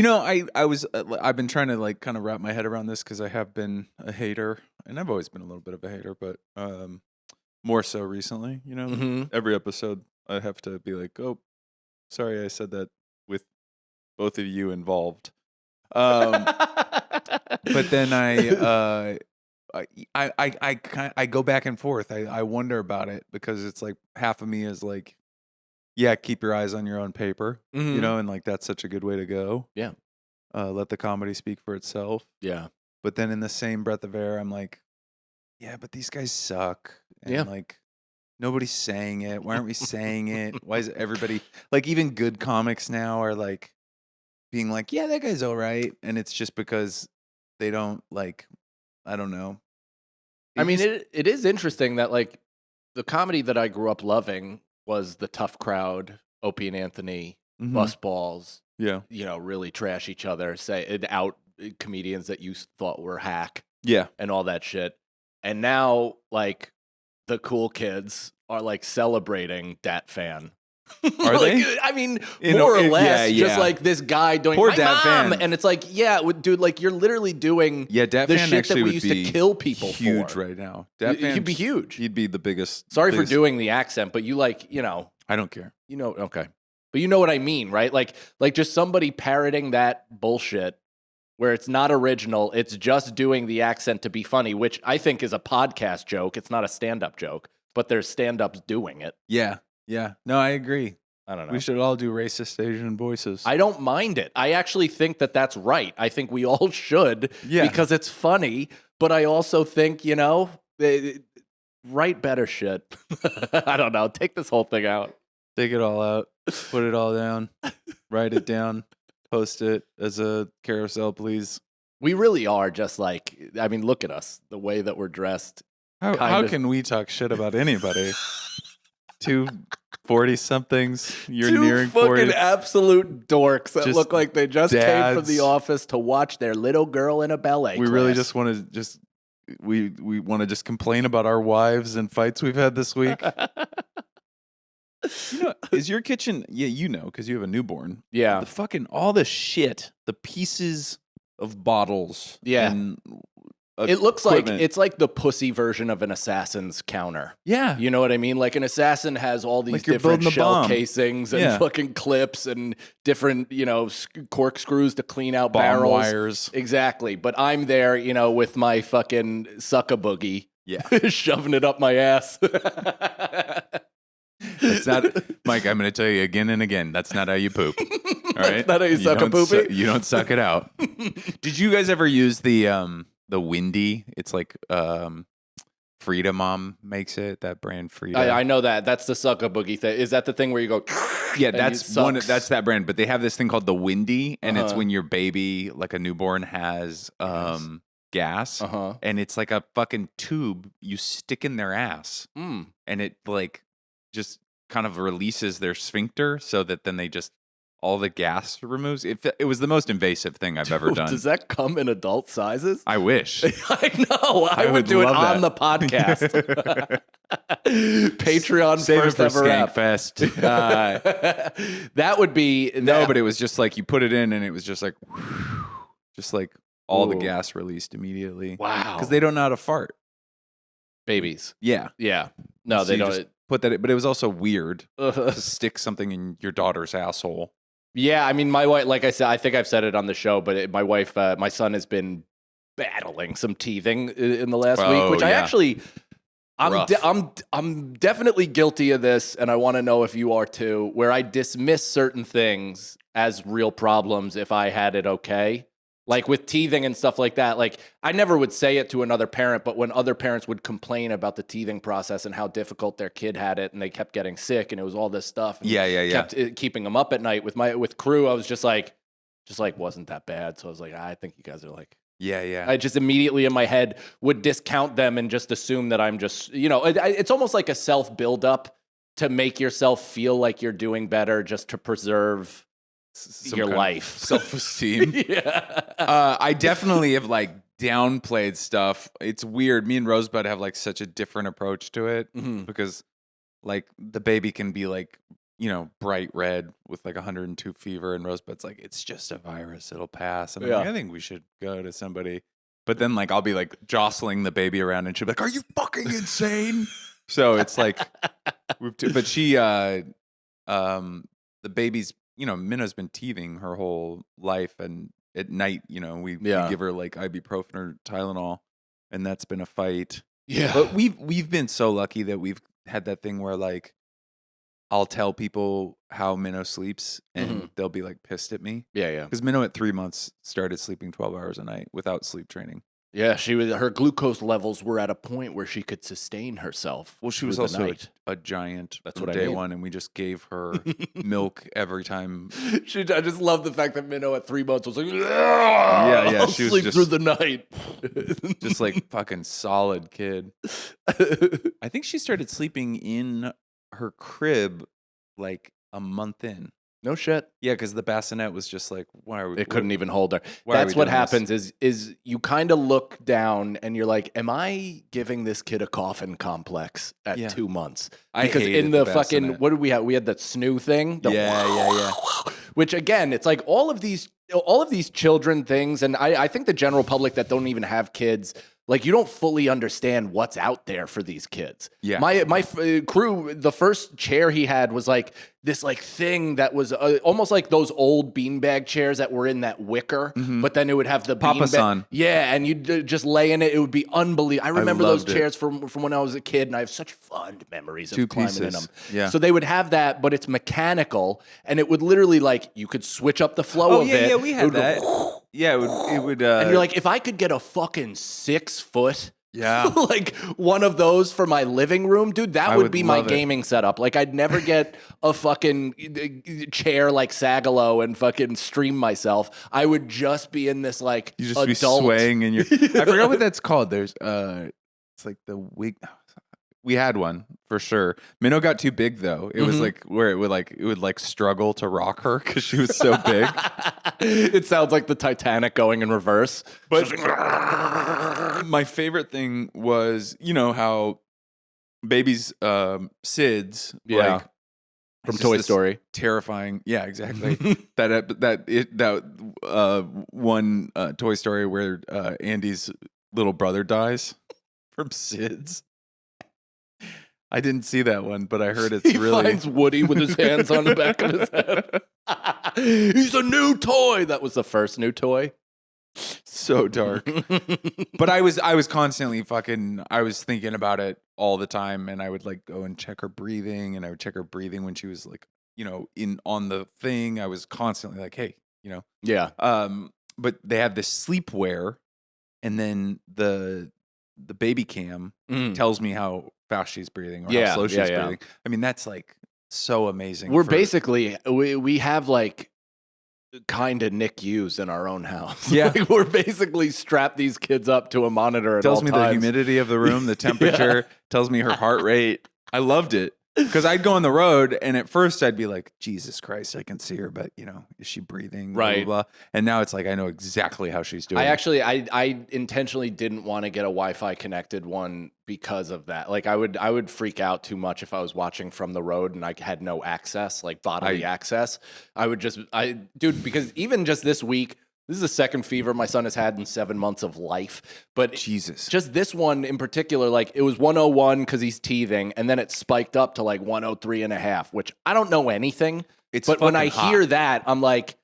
I've been trying to like kind of wrap my head around this because I have been a hater, and I've always been a little bit of a hater, but more so recently. Every episode I have to be like, oh, sorry, I said that with both of you involved. But then I go back and forth. I wonder about it because it's like half of me is like, yeah, keep your eyes on your own paper, and like that's such a good way to go. Yeah. Let the comedy speak for itself. Yeah. But then in the same breath of air, I'm like, yeah, but these guys suck. And like nobody's saying it. Why aren't we saying it? Why is everybody like even good comics now are like being like, yeah, that guy's all right. And it's just because they don't like, I don't know. It is interesting that like the comedy that I grew up loving was the tough crowd, Opie and Anthony, bus balls. Yeah. Really trash each other, say out comedians that you thought were hack. Yeah. And all that shit. And now like the cool kids are like celebrating Dat Fan. Are they? I mean, more or less, just like this guy doing poor my Dat mom, Fan. and it's like, yeah, dude, like you're literally doing Dat the Fan shit that actually we would used to be kill people huge for. right now. Dat Fan, he'd be huge. He'd be the biggest. Sorry for doing the accent, but you like, I don't care. Okay, but you know what I mean, right? Like just somebody parroting that bullshit where it's not original, it's just doing the accent to be funny, which I think is a podcast joke. It's not a stand-up joke, but there's stand-ups doing it. Yeah. No, I agree. I don't know. We should all do racist Asian voices. I don't mind it. I actually think that that's right. I think we all should because it's funny. But I also think, write better shit. I don't know. Take this whole thing out. Take it all out. Put it all down. Write it down. Post it as a carousel, please. We really are just like, I mean, look at us. The way that we're dressed. How can we talk shit about anybody? 2 40-somethings. You're nearing 40. 2 fucking absolute dorks that look like they just came from the office to watch their little girl in a ballet class. Really just want to we want to just complain about our wives and fights we've had this week. Is your kitchen? Yeah, because you have a newborn. Yeah, the fucking all the shit, the pieces of bottles. Yeah. And it looks like it's like the pussy version of an assassin's counter. Yeah. You know what I mean? Like an assassin has all these like different shell bomb. casings and fucking clips and different, corkscrews to clean out bomb barrels. Wires. Exactly. But I'm there, with my fucking sucka boogie. Yeah. Shoving it up my ass. It's not, Mike, I'm going to tell you again and again, that's not how you poop. All right? That's not how you suck a poopy? You don't suck it out. Did you guys ever use the Windy? It's like Frida Mom makes it, that brand Frida. I know that. That's the suck a boogie thing. Is that the thing where you go? Yeah, that's that brand. But they have this thing called the Windy, and it's when your baby, like a newborn, has gas, and it's like a fucking tube you stick in their ass, and it like just kind of releases their sphincter so that then they just all the gas removes. It was the most invasive thing I've ever done. Does that come in adult sizes? I wish. I know. I would do it on the podcast. Patreon Save first it for ever Skank Fest. That would be but it was just like you put it in and it was just like all the gas released immediately. Wow. Because they don't know how to fart. Babies. Yeah. No, so they don't. Put that in, but it was also weird to stick something in your daughter's asshole. Yeah, I mean, my wife, like I said, I think I've said it on the show, but my wife, my son has been battling some teething in the last week, which I actually, I'm definitely guilty of this, and I want to know if you are too, where I dismiss certain things as real problems if I had it okay. Like with teething and stuff like that, like I never would say it to another parent, but when other parents would complain about the teething process and how difficult their kid had it, and they kept getting sick, and it was all this stuff, and kept keeping them up at night. With crew, I was just like wasn't that bad. So I was like, I think you guys are like, yeah. I just immediately in my head would discount them and just assume that I'm just, it's almost like a self buildup to make yourself feel like you're doing better, just to preserve your life, self-esteem. I definitely have like downplayed stuff. It's weird. Me and Rosebud have like such a different approach to it because like the baby can be like, bright red with like 102 fever, and Rosebud's like, it's just a virus, it'll pass. And I'm like, I think we should go to somebody. But then like I'll be like jostling the baby around, and she'll be like, are you fucking insane? So it's like, but she, the baby's, Minno's been teething her whole life, and at night, we give her like ibuprofen or Tylenol, and that's been a fight. Yeah. But we've been so lucky that we've had that thing where like I'll tell people how Minnow sleeps, and they'll be like pissed at me. Yeah. Because Minnow at 3 months started sleeping 12 hours a night without sleep training. Yeah, her glucose levels were at a point where she could sustain herself. Well, she was also a giant. That's what day one, and we just gave her milk every time. I just love the fact that Minnow at 3 months was like, yeah, she was sleep through the night, just like fucking solid kid. I think she started sleeping in her crib like a month in. No shit. Yeah, because the bassinet was just like, why are we? It couldn't even hold her. That's what happens. Is you kind of look down and you're like, am I giving this kid a coffin complex at 2 months? Because in the fucking what did we have? We had that snoo thing. Yeah. Which again, it's like all of these children things, and I think the general public that don't even have kids, like you don't fully understand what's out there for these kids. Yeah. My crew, the first chair he had was like this like thing that was almost like those old beanbag chairs that were in that wicker, but then it would have the beanbag. Yeah, and you'd just lay in it. It would be unbelievable. I remember those chairs from when I was a kid, and I have such fond memories of climbing in them. Yeah. So they would have that, but it's mechanical, and it would literally like you could switch up the flow of it. Yeah, we had that. Yeah, it would. And you're like, if I could get a fucking 6 foot. Yeah. like one of those for my living room, dude, that would be my gaming setup. Like I'd never get a fucking chair like Sagalo and fucking stream myself. I would just be in this like you just adult. be swaying in your I forgot what that's called. There's it's like the wig. We had one for sure. Minnow got too big though. It was like where it would struggle to rock her because she was so big. It sounds like the Titanic going in reverse. But my favorite thing was, how babies SIDS like from Toy Story, terrifying. Yeah, exactly. that one Toy Story where Andy's little brother dies from SIDS. I didn't see that one, but I heard it's really. He finds Woody with his hands on the back of his head. He's a new toy. That was the first new toy. So dark. But I was constantly I was thinking about it all the time, and I would like go and check her breathing, and I would check her breathing when she was like, on the thing. I was constantly like, hey, Yeah. But they have this sleepwear, and then the baby cam tells me how fast she's breathing or how slow she's breathing. I mean, that's like so amazing. We're basically we have like kind of NICUs in our own house. Yeah. Like we're basically strapped these kids up to a monitor at all times. Tells me the humidity of the room, the temperature, tells me her heart rate. I loved it. Because I'd go on the road, and at first I'd be like, Jesus Christ, I can see her, but, is she breathing? Right. Blah, blah, blah. And now it's like, I know exactly how she's doing. I intentionally didn't want to get a Wi-Fi connected one because of that. Like I would freak out too much if I was watching from the road and I had no access, like bodily access. Dude, because even just this week, this is the second fever my son has had in 7 months of life. But Jesus, just this one in particular, like it was 101 because he's teething, and then it spiked up to like 103.5, which I don't know anything. But when I hear that, I'm like,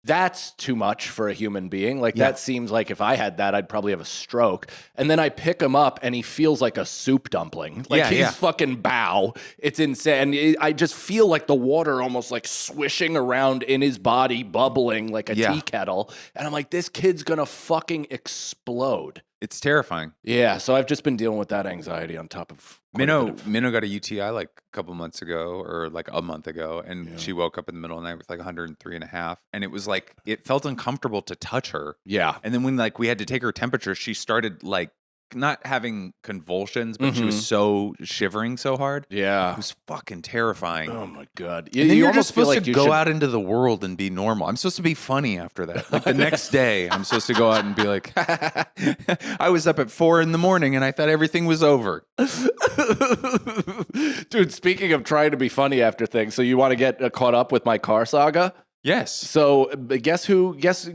that's too much for a human being. Like that seems like if I had that, I'd probably have a stroke. And then I pick him up and he feels like a soup dumpling. Like he's fucking bow. It's insane. I just feel like the water almost like swishing around in his body, bubbling like a tea kettle. And I'm like, this kid's gonna fucking explode. It's terrifying. Yeah, so I've just been dealing with that anxiety on top of Minnow got a UTI like a couple months ago or like a month ago, and she woke up in the middle of the night with like 103.5, and it was like it felt uncomfortable to touch her. Yeah. And then when like we had to take her temperature, she started like not having convulsions, but she was so shivering so hard. Yeah. It was fucking terrifying. Oh my God. And then you're just supposed like to go out into the world and be normal. I'm supposed to be funny after that. Like the next day, I'm supposed to go out and be like, I was up at 4 a.m. and I thought everything was over. Dude, speaking of trying to be funny after things, so you want to get caught up with my car saga? Yes. So guess who? Guess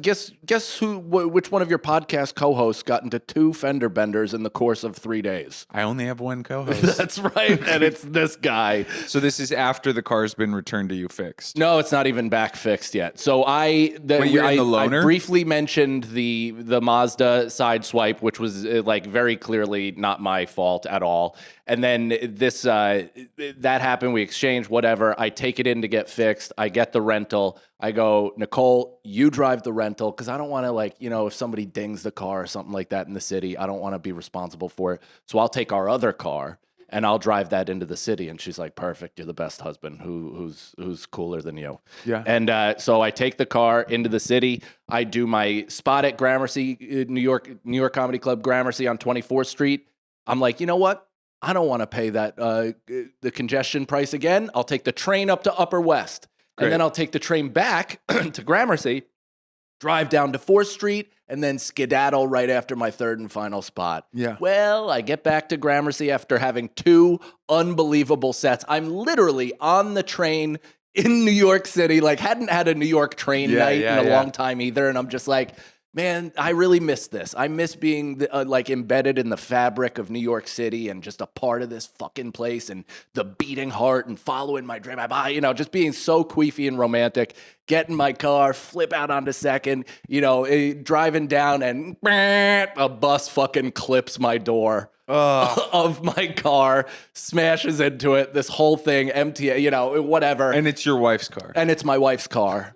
who? Which one of your podcast co-hosts got into 2 fender benders in the course of 3 days? I only have one co-host. That's right, and it's this guy. So this is after the car's been returned to you fixed. No, it's not even back fixed yet. So Wait, you're in the loaner? I briefly mentioned the Mazda side swipe, which was like very clearly not my fault at all. And then this that happened. We exchanged whatever. I take it in to get fixed. I get the rental. I go, Nicole, you drive the rental because I don't want to, like, you know, if somebody dings the car or something like that in the city, I don't want to be responsible for it. So I'll take our other car and I'll drive that into the city. And she's like, perfect. You're the best husband. Who's cooler than you? Yeah. And so I take the car into the city. I do my spot at Gramercy, New York Comedy Club, Gramercy on 24th Street. I'm like, you know what? I don't want to pay that the congestion price again. I'll take the train up to Upper West. Great. And then I'll take the train back to Gramercy, drive down to 4th Street, and then skedaddle right after my third and final spot. Yeah. Well, I get back to Gramercy after having 2 unbelievable sets. I'm literally on the train in New York City, like hadn't had a New York train night in a long time either. And I'm just like, man, I really miss this. I miss being like embedded in the fabric of New York City and just a part of this fucking place and the beating heart and following my dream. You know, just being so queefy and romantic. Get in my car, flip out onto Second, you know, driving down and a bus fucking clips my door of my car, smashes into it. This whole thing, empty, you know, whatever. And it's your wife's car. And it's my wife's car.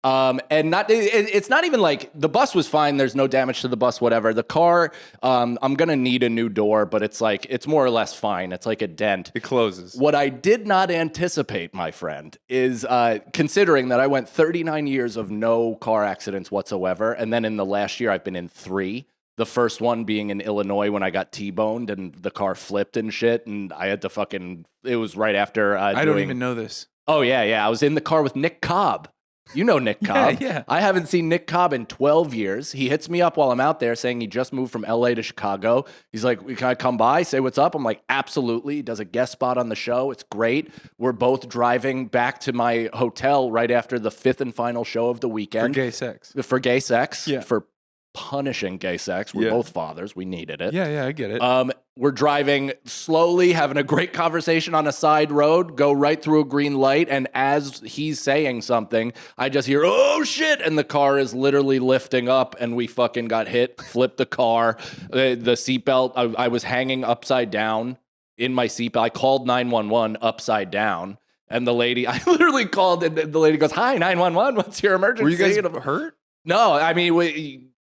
And it's not even like the bus was fine. There's no damage to the bus, whatever. The car, I'm going to need a new door, but it's like, it's more or less fine. It's like a dent. It closes. What I did not anticipate, my friend, is considering that I went 39 years of no car accidents whatsoever. And then in the last year, I've been in 3. The first one being in Illinois when I got T-boned and the car flipped and shit. And I had to it was right after I don't even know this. Oh, yeah. I was in the car with Nick Cobb. You know Nick Cobb. Yeah. I haven't seen Nick Cobb in 12 years. He hits me up while I'm out there saying he just moved from LA to Chicago. He's like, can I come by, say what's up? I'm like, absolutely. He does a guest spot on the show. It's great. We're both driving back to my hotel right after the 5th and final show of the weekend. For gay sex. For gay sex. Yeah. For punishing gay sex. We're both fathers. We needed it. Yeah, I get it. We're driving slowly, having a great conversation on a side road, go right through a green light, and as he's saying something, I just hear, oh shit, and the car is literally lifting up, and we fucking got hit, flipped the car, the seatbelt, I was hanging upside down in my seatbelt. I called 911 upside down, and the lady, I literally called, and the lady goes, hi, 911, what's your emergency? Were you guys hurt? No, I mean,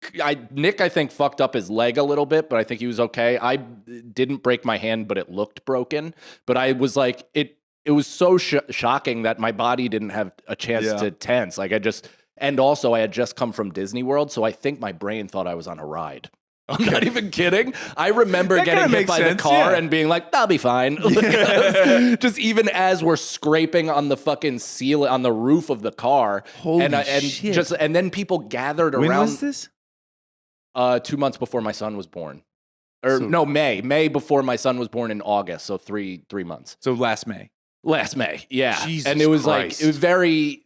Nick, I think, fucked up his leg a little bit, but I think he was okay. I didn't break my hand, but it looked broken. But I was like, it was so shocking that my body didn't have a chance to tense. Like and also I had just come from Disney World, so I think my brain thought I was on a ride. I'm not even kidding. I remember getting hit by the car and being like, that'll be fine. Just even as we're scraping on the fucking ceiling, on the roof of the car. Holy shit. And then people gathered around. When was this? 2 months before my son was born. May before my son was born in August. So 3 months. So last May. Last May, yeah. Jesus and it was Christ. like, it was very...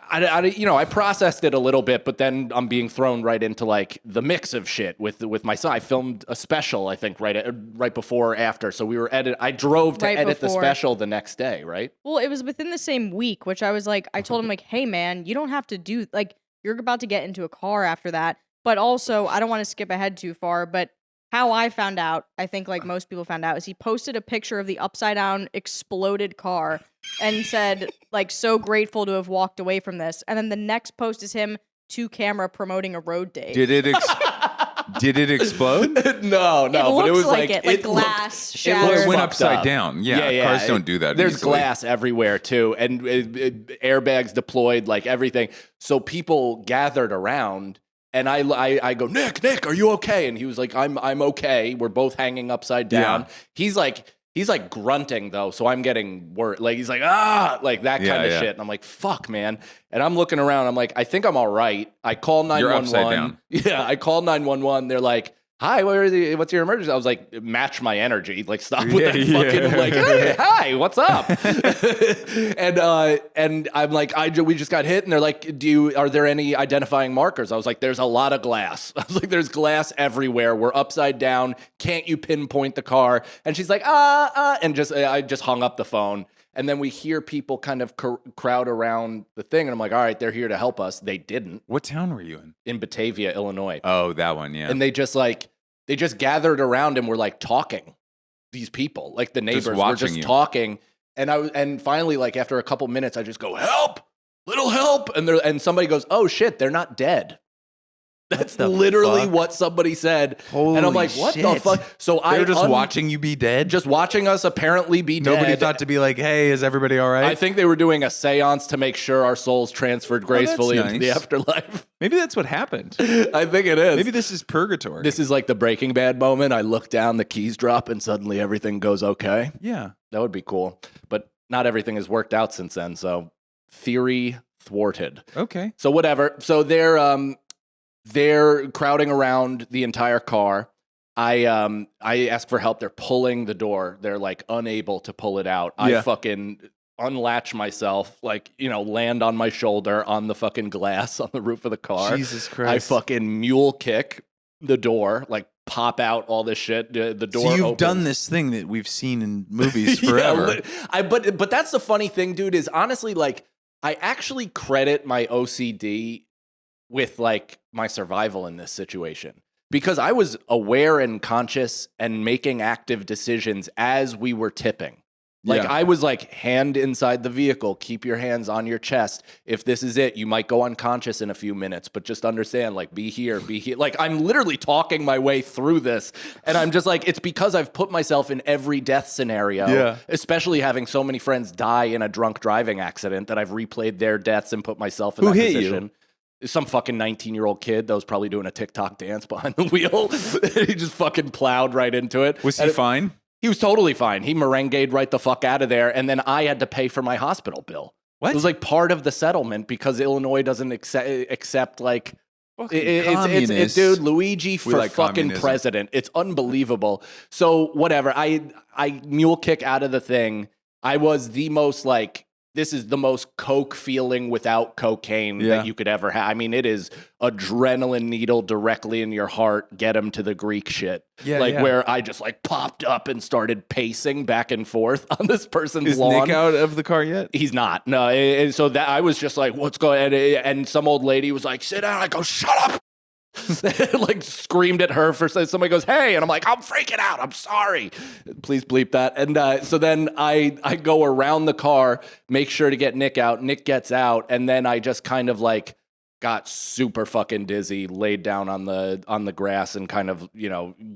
I processed it a little bit, but then I'm being thrown right into like the mix of shit with my son. I filmed a special, I think, right before or after. So we were I drove to edit the special the next day, right? Well, it was within the same week, which I was like, I told him like, hey man, you don't have to do like you're about to get into a car after that. But also, I don't want to skip ahead too far, but how I found out, I think like most people found out, is he posted a picture of the upside down exploded car and said, like, so grateful to have walked away from this. And then the next post is him to camera promoting a road date. Did it explode? No, but it was like it, like glass shattered. It went upside down. Yeah, cars don't do that. There's easily. glass everywhere too, and airbags deployed, like everything. So people gathered around. And I go, Nick, are you okay? And he was like, I'm okay. We're both hanging upside down. Yeah. He's like grunting though, so I'm getting worried. Like he's like, like that kind of shit. And I'm like, fuck, man. And I'm looking around. I'm like, I think I'm all right. I call 911. You're upside down. Yeah, I call 911. They're like, hi, what's your emergency? I was like, match my energy. Like, stop with that fucking, like, hey, hi, what's up? and I'm like, we just got hit. And they're like, are there any identifying markers? I was like, there's a lot of glass. I was like, there's glass everywhere. We're upside down. Can't you pinpoint the car? And she's like, and I just hung up the phone. And then we hear people kind of crowd around the thing. And I'm like, all right, they're here to help us. They didn't. What town were you in? In Batavia, Illinois. Oh, that one, yeah. And they just gathered around and were like talking. These people, like the neighbors were just talking. And finally, like after a couple minutes, I just go, help, little help. And somebody goes, oh shit, they're not dead. That's literally what somebody said. Holy and I'm like, what shit. the fuck? So they were just watching you be dead? Just watching us apparently be dead. Nobody thought to be like, hey, is everybody all right? I think they were doing a seance to make sure our souls transferred gracefully into the afterlife. Maybe that's what happened. I think it is. Maybe this is purgatory. This is like the Breaking Bad moment. I look down, the keys drop, and suddenly everything goes okay. Yeah. That would be cool. But not everything has worked out since then. So theory thwarted. Okay. So whatever. So they're crowding around the entire car. I ask for help. They're pulling the door. They're like unable to pull it out. I fucking unlatch myself, like, land on my shoulder on the fucking glass on the roof of the car. Jesus Christ. I fucking mule kick the door, like pop out all this shit. The door So you've opens. done this thing that we've seen in movies forever. But that's the funny thing, dude, is honestly, like, I actually credit my OCD with like my survival in this situation, because I was aware and conscious and making active decisions as we were tipping. Like I was like, hand inside the vehicle, keep your hands on your chest. If this is it, you might go unconscious in a few minutes, but just understand, like, be here. Like, I'm literally talking my way through this. And I'm just like, it's because I've put myself in every death scenario, especially having so many friends die in a drunk driving accident, that I've replayed their deaths and put myself in that position. You? Some fucking 19-year-old kid that was probably doing a TikTok dance behind the wheel. He just fucking plowed right into it. Was he fine? He was totally fine. He merengued right the fuck out of there, and then I had to pay for my hospital bill. What? It was like part of the settlement because Illinois doesn't accept like it's dude, Luigi for fucking communism. President. It's unbelievable. So whatever. I mule kick out of the thing. I was the most like, this is the most coke feeling without cocaine that you could ever have. I mean, it is adrenaline needle directly in your heart. Get him to the Greek shit. Where I just like popped up and started pacing back and forth on this person's lawn. Is Nick out of the car yet? He's not. No. And so that I was just like, what's going on? And some old lady was like, sit down. I go, shut up. Like screamed at her for somebody goes, hey, and I'm like, I'm freaking out, I'm sorry, please bleep that. And so then I go around the car, make sure to get Nick out. Nick gets out, and then I just kind of like got super fucking dizzy, laid down on the grass, and kind of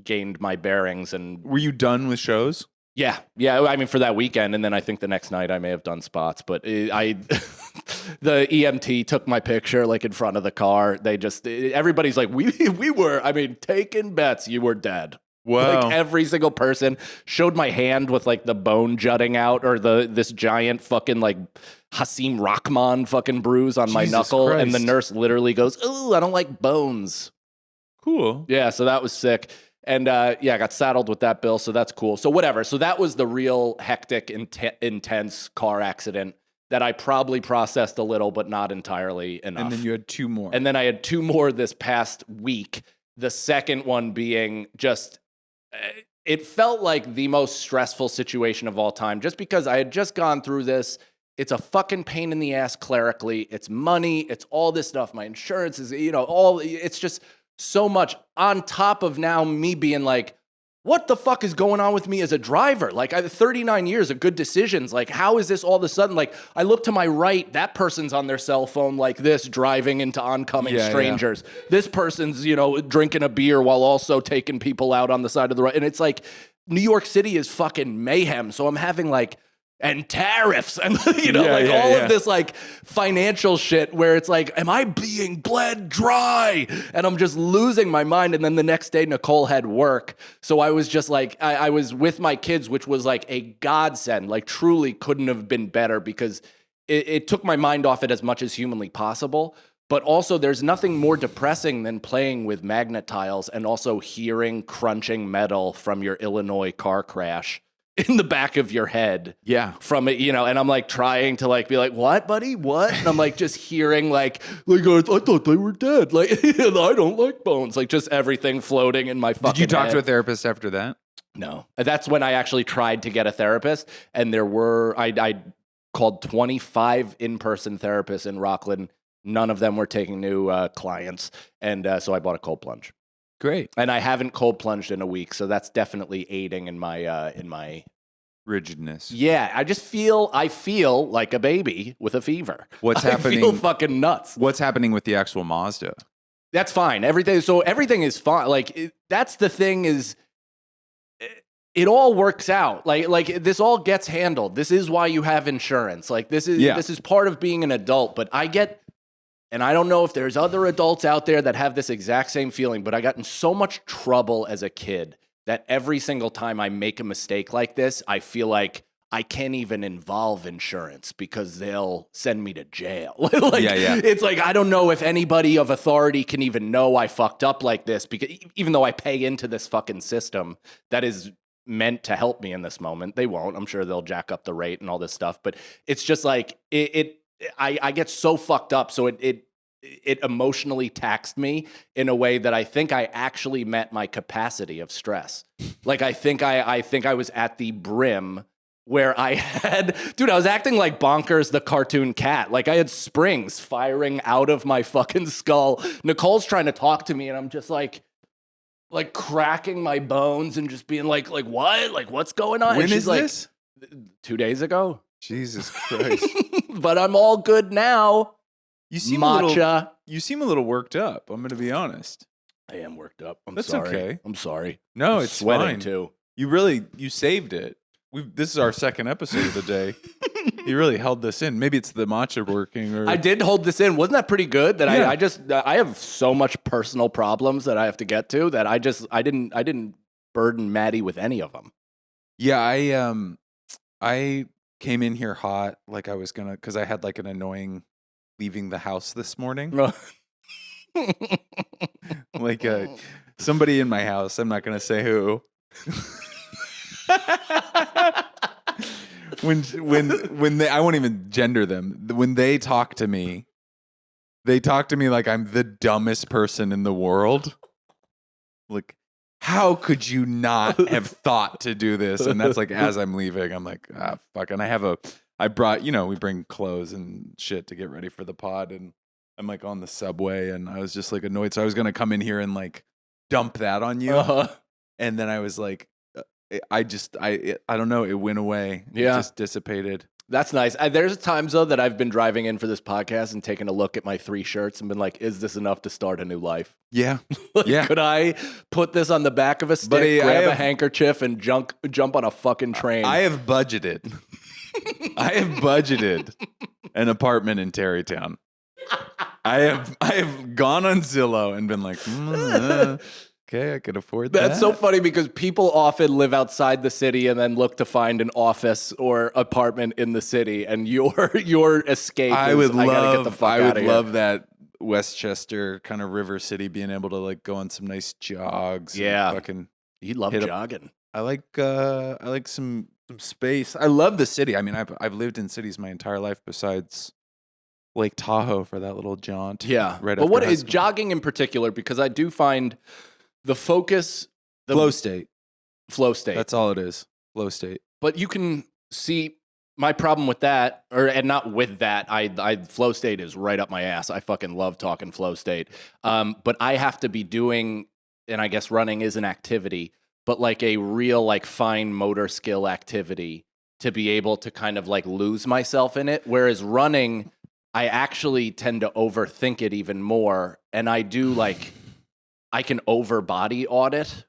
gained my bearings. And were you done with shows? Yeah. I mean, for that weekend, and then I think the next night I may have done spots, but the EMT took my picture like in front of the car. They just everybody's like, we were. I mean, taking bets you were dead. Wow. Like every single person showed my hand with like the bone jutting out, or this giant fucking like Hasim Rahman fucking bruise on my knuckle, Christ. and the nurse literally goes, "Ooh, I don't like bones." Cool. Yeah, so that was sick. And I got saddled with that bill, so that's cool. So whatever. So that was the real hectic, intense car accident that I probably processed a little, but not entirely enough. And then you had two more. And then I had two more this past week. The second one being just, it felt like the most stressful situation of all time, just because I had just gone through this. It's a fucking pain in the ass clerically. It's money. It's all this stuff. My insurance is, it's just so much on top of now me being like, what the fuck is going on with me as a driver? Like, I have 39 years of good decisions. Like, how is this all of a sudden? Like, I look to my right, that person's on their cell phone like this, driving into oncoming strangers. Yeah. This person's, drinking a beer while also taking people out on the side of the road. And it's like, New York City is fucking mayhem. So I'm having like and tariffs and all of this like financial shit where it's like, am I being bled dry? And I'm just losing my mind. And then the next day Nicole had work. So I was just like, I was with my kids, which was like a godsend, like truly couldn't have been better because it took my mind off it as much as humanly possible. But also there's nothing more depressing than playing with magnet tiles and also hearing crunching metal from your Illinois car crash in the back of your head. Yeah. From it, and I'm like trying to like be like, what, buddy? What? And I'm like just hearing like I thought they were dead. Like, I don't like bones. Like just everything floating in my fucking Did you talk head. to a therapist after that? No. That's when I actually tried to get a therapist. And I called 25 in-person therapists in Rockland. None of them were taking new clients. And so I bought a cold plunge. Great. And I haven't cold plunged in a week, so that's definitely aiding in my rigidness. Yeah, I feel like a baby with a fever. What's happening? I feel fucking nuts. What's happening with the actual Mazda? That's fine. Everything is fine. Like that's the thing is it all works out. Like this all gets handled. This is why you have insurance. Like this is part of being an adult, but and I don't know if there's other adults out there that have this exact same feeling, but I got in so much trouble as a kid that every single time I make a mistake like this, I feel like I can't even involve insurance because they'll send me to jail. It's like, I don't know if anybody of authority can even know I fucked up like this because even though I pay into this fucking system that is meant to help me in this moment, they won't. I'm sure they'll jack up the rate and all this stuff, but it's just like I get so fucked up. So it emotionally taxed me in a way that I think I actually met my capacity of stress. Like I think I was at the brim where I was acting like Bonkers the cartoon cat. Like I had springs firing out of my fucking skull. Nicole's trying to talk to me and I'm just like cracking my bones and just being like what? Like what's going on? When and she's is like, this? 2 days ago. Jesus Christ. But I'm all good now. You seem Matcha. You seem a little worked up. I'm going to be honest. I am worked up. That's sorry. okay. I'm sorry. No, I'm it's sweating fine. too. You saved it. This is our second episode of the day. You really held this in. Maybe it's the matcha working. Or I did hold this in. Wasn't that pretty good? That Yeah. I have so much personal problems that I have to get to that I didn't burden Maddie with any of them. Yeah, I came in here hot, like I was gonna, because I had like an annoying leaving the house this morning. Like somebody in my house. I'm not gonna say who. when they, I won't even gender them. When they talk to me like I'm the dumbest person in the world. Like, how could you not have thought to do this? And that's like, as I'm leaving, I'm like, fuck. And I brought, we bring clothes and shit to get ready for the pod. And I'm like on the subway and I was just like annoyed. So I was going to come in here and like dump that on you. Uh-huh. And then I was like, I don't know. It went away. Yeah. It just dissipated. That's nice. There's times though that I've been driving in for this podcast and taking a look at my 3 shirts and been like, is this enough to start a new life? Yeah. Like, Yeah. Could I put this on the back of a stick, Buddy, grab a handkerchief and jump on a fucking train? I have budgeted. I have budgeted an apartment in Tarrytown. I have gone on Zillow and been like, okay, I could afford that. That's so funny because people often live outside the city and then look to find an office or apartment in the city, and your escape I is, would I gotta get the fuck out of here. love that Westchester kind of River City, being able to like go on some nice jogs. Yeah. and fucking. You'd love hit up- jogging. I like some space. I love the city. I mean, I've lived in cities my entire life besides Lake Tahoe for that little jaunt. Yeah. Right. But after what high is school. jogging in particular? Because I do find the focus, the Flow state. flow state. That's all it is. Flow state. But you can see my problem with that, and not with that. I flow state is right up my ass. I fucking love talking flow state. But I have to be doing, and I guess running is an activity, but like a real like fine motor skill activity to be able to kind of like lose myself in it. Whereas running, I actually tend to overthink it even more, and I do like I can over body audit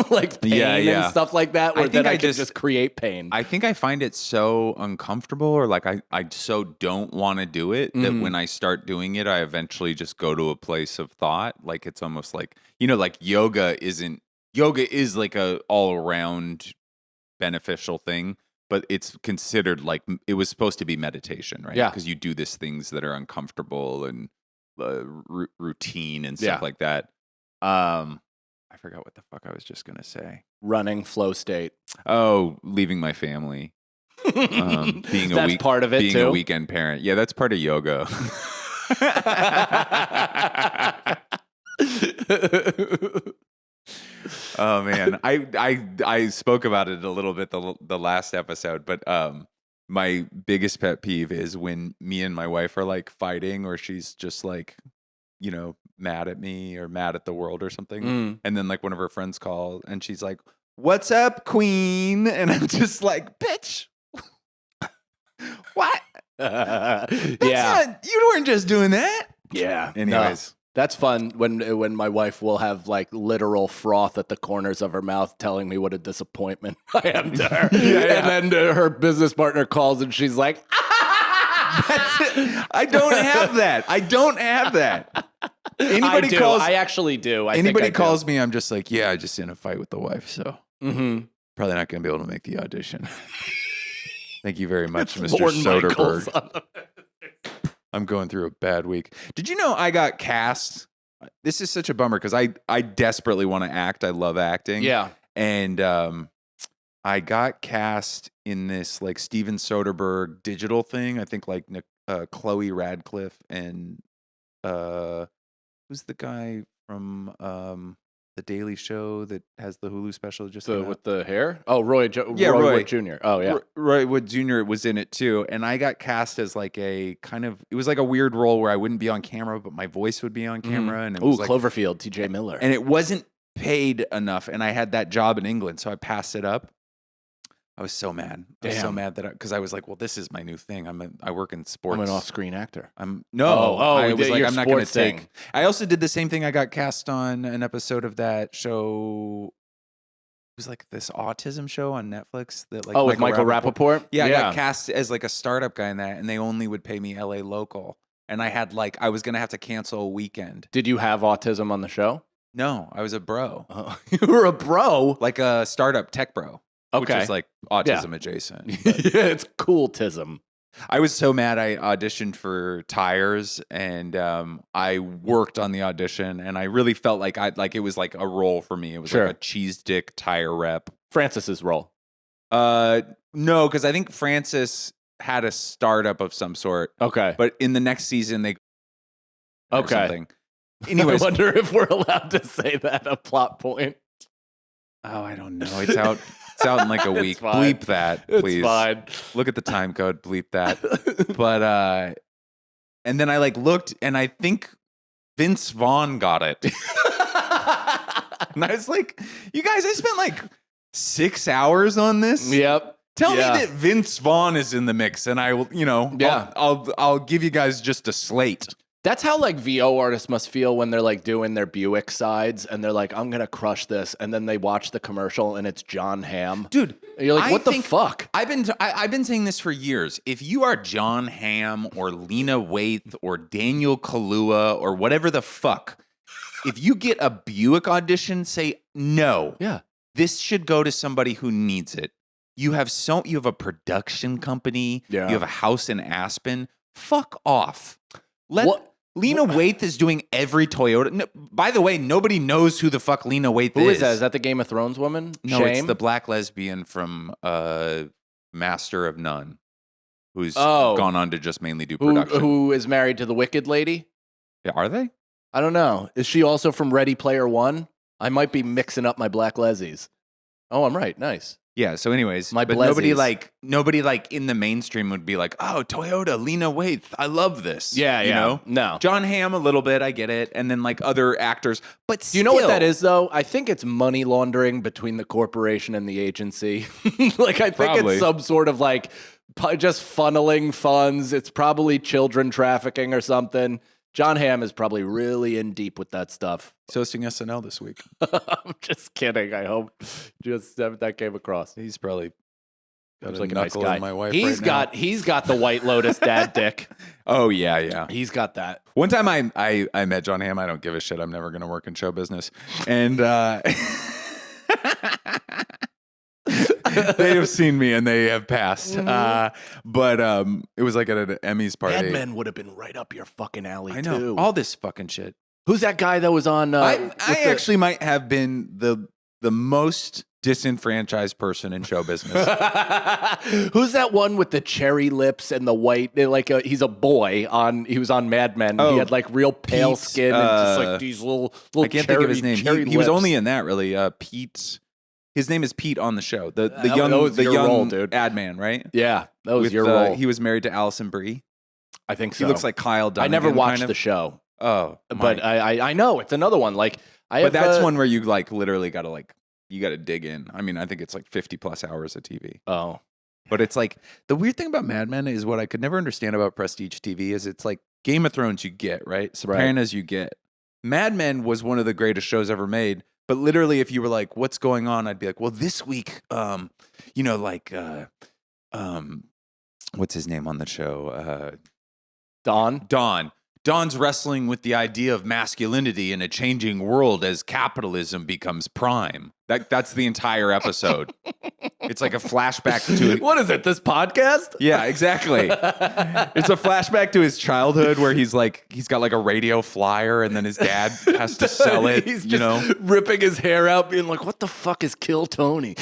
like pain and stuff like that, where then I could just create pain. I think I find it so uncomfortable, or like I so don't want to do it that when I start doing it, I eventually just go to a place of thought. Like it's almost like, like yoga is like a all around beneficial thing, but it's considered like it was supposed to be meditation, right? Yeah. Because you do these things that are uncomfortable and routine and stuff like that. I forgot what the fuck I was just going to say. Running flow state. Oh, leaving my family. Being that's part of it being too. a weekend parent. Yeah, that's part of yoga. Oh man, I spoke about it a little bit the last episode, but my biggest pet peeve is when me and my wife are like fighting, or she's just like, mad at me or mad at the world or something. And then like one of her friends calls and she's like, "What's up, queen?" And I'm just like, "Bitch, what? You weren't just doing that." Yeah. Anyways. No, that's fun when my wife will have like literal froth at the corners of her mouth telling me what a disappointment I am to her. And then her business partner calls and she's like, "That's it. I don't have that. Anybody calls. I actually do. Anybody calls me, I'm just like, "Yeah, I just in a fight with the wife, so probably not going to be able to make the audition." Thank you very much, Mr. Soderbergh. I'm going through a bad week. Did you know I got cast? This is such a bummer because I desperately want to act. I love acting. Yeah. And I got cast in this like Steven Soderbergh digital thing. I think like Chloe Radcliffe and who's the guy from the Daily Show that has the Hulu special just with the hair? Oh, Roy Wood Jr. Oh, yeah. Roy Wood Jr. was in it too. And I got cast as like it was like a weird role where I wouldn't be on camera, but my voice would be on camera. And it was like, Cloverfield, TJ Miller. And it wasn't paid enough. And I had that job in England, so I passed it up. I was so mad. I was so mad because I was like, well, this is my new thing. I work in sports. I'm an off-screen actor. I was like, I'm not going to take. I also did the same thing. I got cast on an episode of that show. It was like this autism show on Netflix that like with Michael Rappaport. Yeah, I got cast as like a startup guy in that, and they only would pay me LA local. And I had I was going to have to cancel a weekend. Did you have autism on the show? No, I was a bro. You were a bro, like a startup tech bro. Okay. Which is like autism adjacent. Yeah, it's cool-tism. I was so mad. I auditioned for Tires, and I worked on the audition, and I really felt like it was like a role for me. It was like a cheese dick tire rep. Francis's role. No, because I think Francis had a startup of some sort. Okay. But in the next season, they something. Anyways, I wonder if we're allowed to say that, a plot point. Oh, I don't know. It's out. It's out in like a week. Bleep that, please. It's fine. Look at the time code. Bleep that. But and then I looked, and I think Vince Vaughn got it. And I was like, "You guys, I spent 6 hours on this. Yep. Tell me that Vince Vaughn is in the mix, and I will. I'll give you guys just a slate." That's how VO artists must feel when they're doing their Buick sides and they're like, "I'm gonna crush this," and then they watch the commercial and it's John Hamm. Dude, and you're like, "What the fuck?" I've been saying this for years. If you are John Hamm or Lena Waithe or Daniel Kaluuya or whatever the fuck, if you get a Buick audition, say no. Yeah, this should go to somebody who needs it. You have a production company. Yeah. You have a house in Aspen. Fuck off. Lena Waithe is doing every Toyota. No, by the way, nobody knows who the fuck Lena Waithe is. Who is that? Is that the Game of Thrones woman? No, Shame? It's the black lesbian from Master of None, who's gone on to just mainly do production. Who is married to the Wicked lady? Yeah, are they? I don't know. Is she also from Ready Player One? I might be mixing up my black lesies. Oh, I'm right. Nice. Yeah. So, anyways, but nobody in the mainstream would be like, "Oh, Toyota, Lena Waithe, I love this." Yeah, you know? No, John Hamm a little bit, I get it, and then other actors. But do you know what that is though? I think it's money laundering between the corporation and the agency. I think it's some sort of just funneling funds. It's probably children trafficking or something. John Hamm is probably really in deep with that stuff. He's hosting SNL this week. I'm just kidding. I hope just that came across. He's probably got He's a like a nice knuckle guy. in my wife He's right got the White Lotus dad dick. Oh, yeah. He's got that. One time I met John Hamm. I don't give a shit. I'm never going to work in show business. And they have seen me and they have passed. But it was like at an Emmys party. Mad Men would have been right up your fucking alley, I know. too. All this fucking shit. Who's that guy that was on... I actually might have been the most disenfranchised person in show business. Who's that one with the cherry lips and the white? He's a boy he was on Mad Men. He had like real pale skin and just like these little I can't think of his name. He was only in that really. Pete. His name is Pete on the show. The young role, dude. ad man, right? Yeah, that was your role. He was married to Allison Brie. I think so. He looks like Kyle Dunnigan. I never watched kind of. the show. Oh, but I know it's another one. That's one where you like literally got to you got to dig in. I mean, I think it's like 50 plus hours of TV. Oh, but it's like the weird thing about Mad Men is what I could never understand about prestige TV is it's like Game of Thrones you get, right? Sopranos you get. Mad Men was one of the greatest shows ever made. But literally, if you were like, "What's going on?" I'd be like, "Well, this week, what's his name on the show? Don. Don's wrestling with the idea of masculinity in a changing world as capitalism becomes prime. That's the entire episode. It's like a flashback to it. What is it? This podcast? Yeah, exactly. It's a flashback to his childhood where he's got like a radio flyer and then his dad has to sell it. He's just ripping his hair out, being like, "What the fuck is Kill Tony?"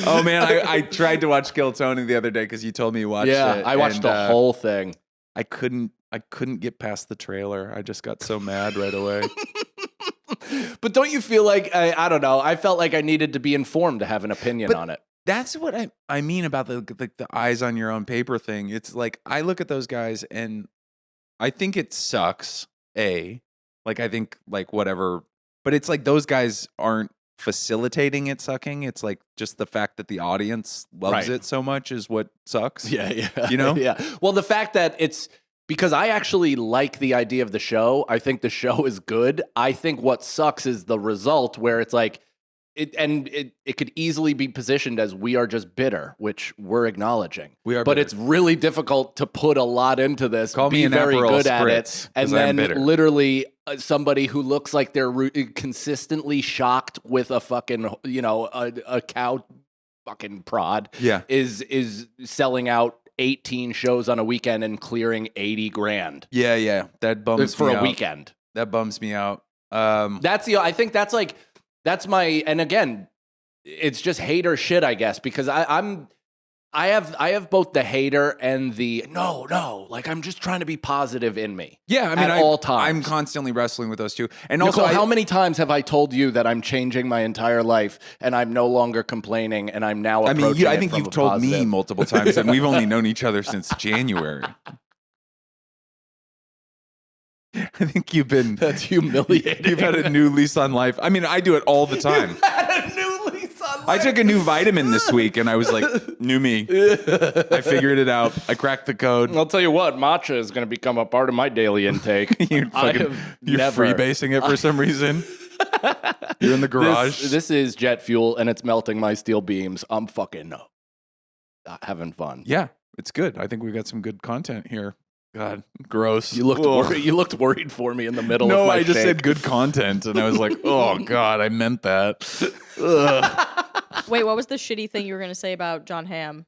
Oh man, I tried to watch Kill Tony the other day because you told me you watched it. Yeah, I watched the whole thing. I couldn't get past the trailer. I just got so mad right away. But don't you feel like I don't know? I felt like I needed to be informed to have an opinion on it. That's what I mean about the eyes on your own paper thing. It's like I look at those guys and I think it sucks. I think like whatever, but it's like those guys aren't facilitating it sucking. It's like just the fact that the audience loves it so much is what sucks. Yeah. You know? Yeah. Well, the fact that it's because I actually like the idea of the show. I think the show is good. I think what sucks is the result where it's like it could easily be positioned as we are just bitter, which we're acknowledging. We are but bitter. it's really difficult to put a lot into this, Call be me an very Aperol good at Spritz, it, and then literally somebody who looks like they're consistently shocked with a fucking, a cow fucking prod is selling out 18 shows on a weekend and clearing $80,000. Yeah. That bums me out. For a weekend. That bums me out. I think that's my, and again, it's just hater shit, I guess, because I have both the hater and the no, like I'm just trying to be positive in me. Yeah, I mean, at all times. I'm constantly wrestling with those two. And Nicole, also, how many times have I told you that I'm changing my entire life and I'm no longer complaining and I'm now approaching I think you've told me multiple times, and we've only known each other since January. I think you've been... That's humiliating. You've had a new lease on life. I mean, I do it all the time. You've had a new lease on life. I took a new vitamin this week, and I was like, new me. I figured it out. I cracked the code. I'll tell you what, matcha is going to become a part of my daily intake. You're freebasing it for some reason. You're in the garage. This is jet fuel, and it's melting my steel beams. I'm fucking having fun. Yeah, it's good. I think we got some good content here. God, gross. You looked worried for me in the middle of my I just shake. said good content, and I was like, oh, God, I meant that. Wait, what was the shitty thing you were going to say about John Hamm?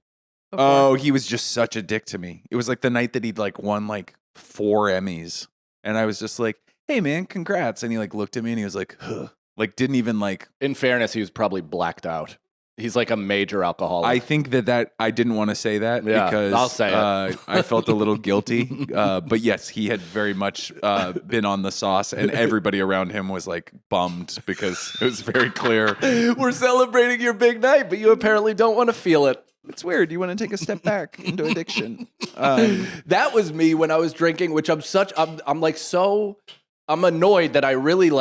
Before? Oh, he was just such a dick to me. It was like the night that he'd won 4 Emmys, and I was just like, hey, man, congrats. And he looked at me, and he was like, huh. Didn't even In fairness, he was probably blacked out. He's like a major alcoholic. I think that I didn't want to say that because I'll say it. I felt a little guilty. But yes, he had very much been on the sauce, and everybody around him was bummed because it was very clear. We're celebrating your big night, but you apparently don't want to feel it. It's weird. You want to take a step back into addiction. That was me when I was drinking, which I'm annoyed that I really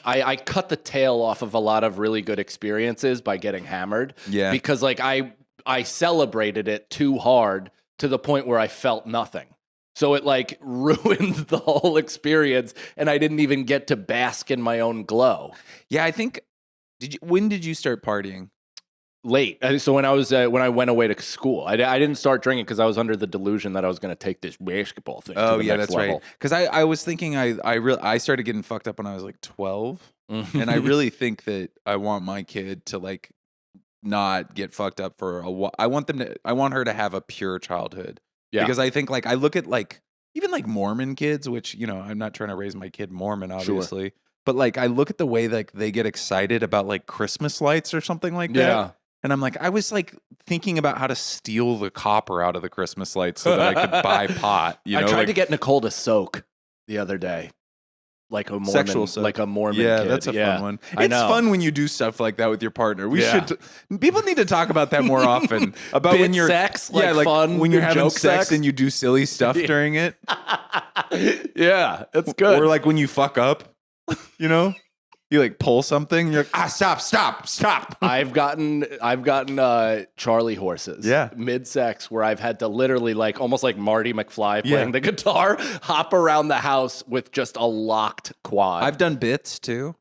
I cut the tail off of a lot of really good experiences by getting hammered. Yeah. Because I celebrated it too hard to the point where I felt nothing. So it like ruined the whole experience, and I didn't even get to bask in my own glow. Yeah, I think. When did you start partying? Late. So when I went away to school, I didn't start drinking because I was under the delusion that I was going to take this basketball thing. Oh, to the yeah, next that's level. right. Because I was thinking I started getting fucked up when I was like 12, and I really think that I want my kid to like not get fucked up for a while. I want her to have a pure childhood. Yeah. Because I think like I look at like even like Mormon kids, which I'm not trying to raise my kid Mormon, obviously. Sure. But like I look at the way like they get excited about like Christmas lights or something like that. Yeah. And I'm like, I was like thinking about how to steal the copper out of the Christmas lights so that I could buy pot. I tried to get Nicole to soak the other day. Like a Mormon, sexual soak. Like a Mormon yeah, kid. That's a fun one. I It's know. fun when you do stuff like that with your partner. People need to talk about that more often. About when you're sex, like fun, when you're having sex sex and you do silly stuff during it. Yeah, it's good. Or like when you fuck up, you like pull something, you're like, stop. I've gotten Charlie horses. Yeah. Mid-sex where I've had to literally like almost like Marty McFly playing the guitar, hop around the house with just a locked quad. I've done bits too.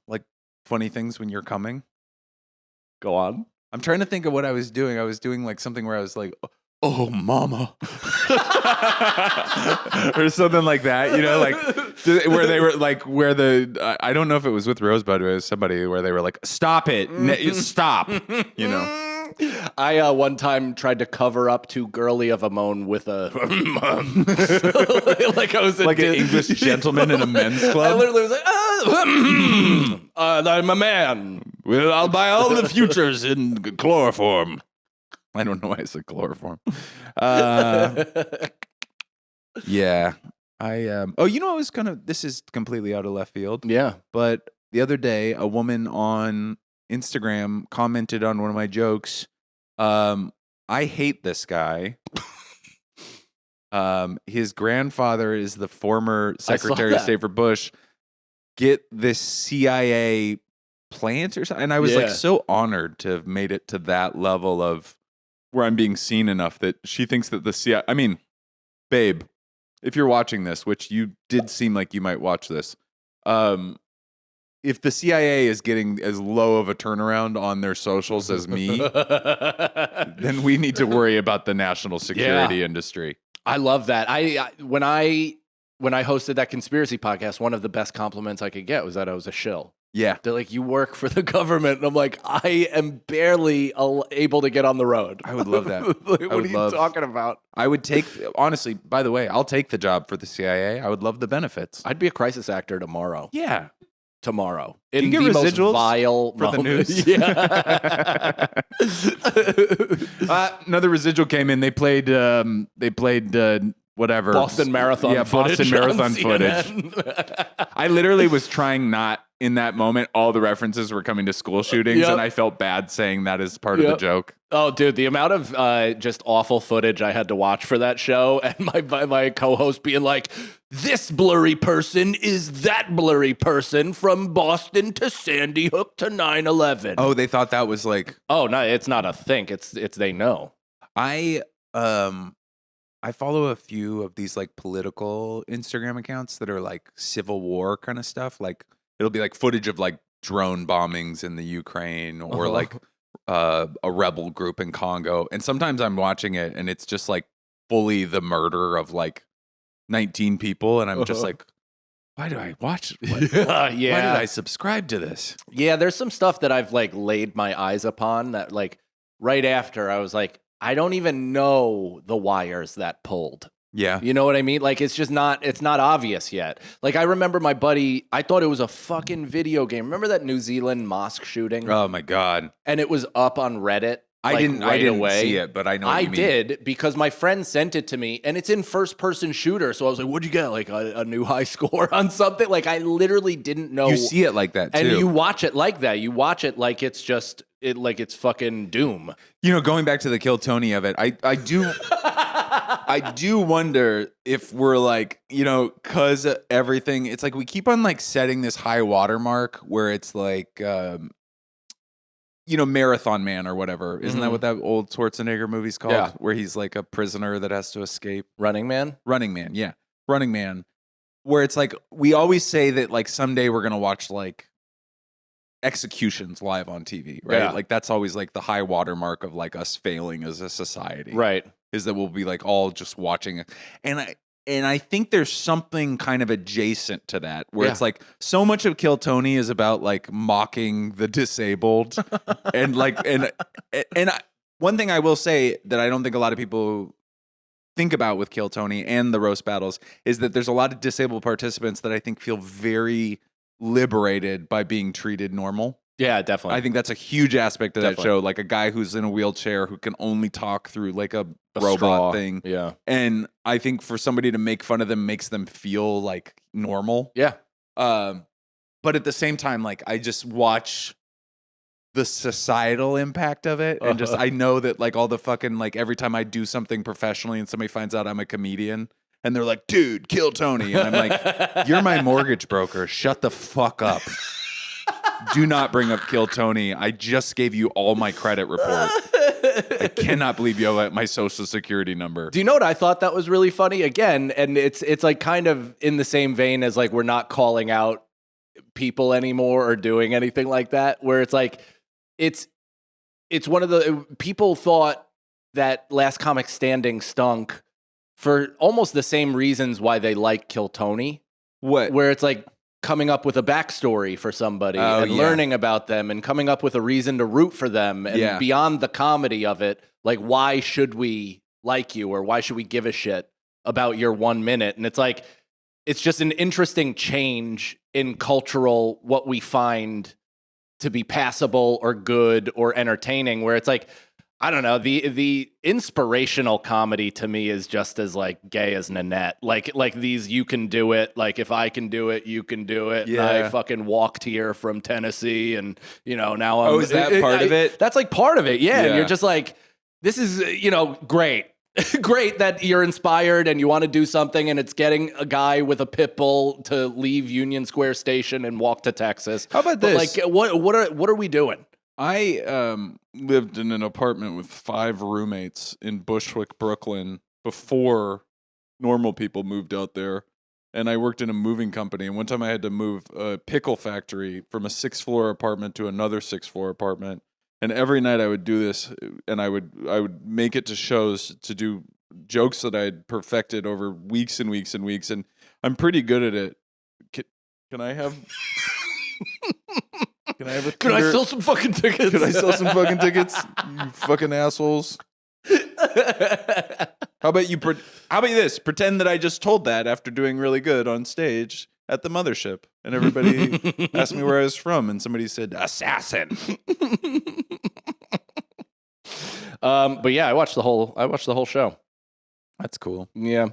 Like funny things when you're coming. Go on. I'm trying to think of what I was doing. I was doing like something where I was like, oh, mama. Or something like that, like where they were like, I don't know if it was with Rosebud, or it was somebody where they were like, stop it, stop, I one time tried to cover up too girly of a moan with a like I was like an English gentleman in a men's club. I literally was like, I'm a man. Well, I'll buy all the futures in chloroform. I don't know why I said chloroform. Yeah. I was this is completely out of left field. Yeah. But the other day, a woman on Instagram commented on one of my jokes. I hate this guy. His grandfather is the former Secretary of State for Bush. Get this CIA plant or something. And I was like so honored to have made it to that level of where I'm being seen enough that she thinks that the CIA, I mean, babe, if you're watching this, which you did seem like you might watch this, if the CIA is getting as low of a turnaround on their socials as me, then we need to worry about the national security industry. I love that. When I hosted that conspiracy podcast, one of the best compliments I could get was that I was a shill. Yeah. They're like, you work for the government. And I'm like, I am barely able to get on the road. I would love that. What are you talking about? I would take, honestly, by the way, I'll take the job for the CIA. I would love the benefits. I'd be a crisis actor tomorrow. Yeah. Tomorrow. Do you get residuals most vile for the news? Yeah. Another residual came in. They played whatever. Boston Marathon footage. Boston Marathon footage. I literally was trying not, in that moment, all the references were coming to school shootings, and I felt bad saying that as part of the joke. Oh, dude, the amount of just awful footage I had to watch for that show, and my co-host being like, this blurry person is that blurry person from Boston to Sandy Hook to 9/11. Oh, they thought that was like... Oh, no, it's not a think. It's they know. I follow a few of these like political Instagram accounts that are like Civil War kind of stuff. Like it'll be like footage of like drone bombings in the Ukraine or like a rebel group in Congo. And sometimes I'm watching it and it's just like fully the murder of like 19 people. And I'm just like, why do I watch it? Why did I subscribe to this? Yeah, there's some stuff that I've like laid my eyes upon that like right after I was like, I don't even know the wires that pulled. Yeah. You know what I mean? Like, it's not obvious yet. Like, I remember my buddy, I thought it was a fucking video game. Remember that New Zealand mosque shooting? Oh my God. And it was up on Reddit. I didn't see it, but I know what you mean. did because my friend sent it to me and it's in first person shooter. So I was like, what'd you get? Like a new high score on something? Like, I literally didn't know. You see it like that too. And you watch it like that. You watch it like it's just, like it's fucking Doom. You know, going back to the Kill Tony of it, I do I do wonder if we're like, you know, cause everything, it's like we keep on like setting this high watermark where it's like Marathon Man or whatever. Isn't that what that old Schwarzenegger movie's called? Yeah. Where he's like a prisoner that has to escape. Running Man? Running Man, yeah. Running Man. Where it's like, we always say that like someday we're going to watch like executions live on TV, right? Yeah. Like that's always like the high watermark of like us failing as a society. Right. Is that we'll be like all just watching it. And I think there's something kind of adjacent to that where it's like so much of Kill Tony is about like mocking the disabled and like one thing I will say that I don't think a lot of people think about with Kill Tony and the roast battles is that there's a lot of disabled participants that I think feel very liberated by being treated normal. Yeah, definitely. I think that's a huge aspect of that show. Like a guy who's in a wheelchair who can only talk through like a robot straw thing. Yeah. And I think for somebody to make fun of them makes them feel like normal. Yeah. But at the same time, like I just watch the societal impact of it. And just, I know that like all the fucking, like every time I do something professionally and somebody finds out I'm a comedian and they're like, dude, Kill Tony. And I'm like, you're my mortgage broker. Shut the fuck up. Do not bring up Kill Tony. I just gave you all my credit report. I cannot believe you have my social security number. Do you know what I thought that was really funny? Again, and it's like kind of in the same vein as like we're not calling out people anymore or doing anything like that, where it's like it's one of the people thought that Last Comic Standing stunk for almost the same reasons why they like Kill Tony. What? Where it's like coming up with a backstory for somebody and learning about them and coming up with a reason to root for them and beyond the comedy of it, like why should we like you or why should we give a shit about your 1 minute? And it's like, it's just an interesting change in cultural, what we find to be passable or good or entertaining, where it's like, I don't know, the inspirational comedy to me is just as like gay as Nanette. Like these, you can do it. Like if I can do it, you can do it. Yeah. And I fucking walked here from Tennessee and, now I'm... Oh, is that part of it? That's like part of it, yeah. And you're just like, this is, great. Great that you're inspired and you want to do something and it's getting a guy with a pit bull to leave Union Square Station and walk to Texas. How about this? But like, what are we doing? I lived in an apartment with 5 roommates in Bushwick, Brooklyn, before normal people moved out there. And I worked in a moving company. And one time I had to move a pickle factory from a 6th-floor apartment to another 6th-floor apartment. And every night I would do this, and I would make it to shows to do jokes that I had perfected over weeks and weeks and weeks. And I'm pretty good at it. Can I have... Can I have a Could I sell some fucking tickets? Could I sell some fucking tickets? You fucking assholes. How about this? Pretend that I just told that after doing really good on stage at the mothership. And everybody asked me where I was from. And somebody said, assassin. But yeah, I watched the whole show. That's cool. Yeah.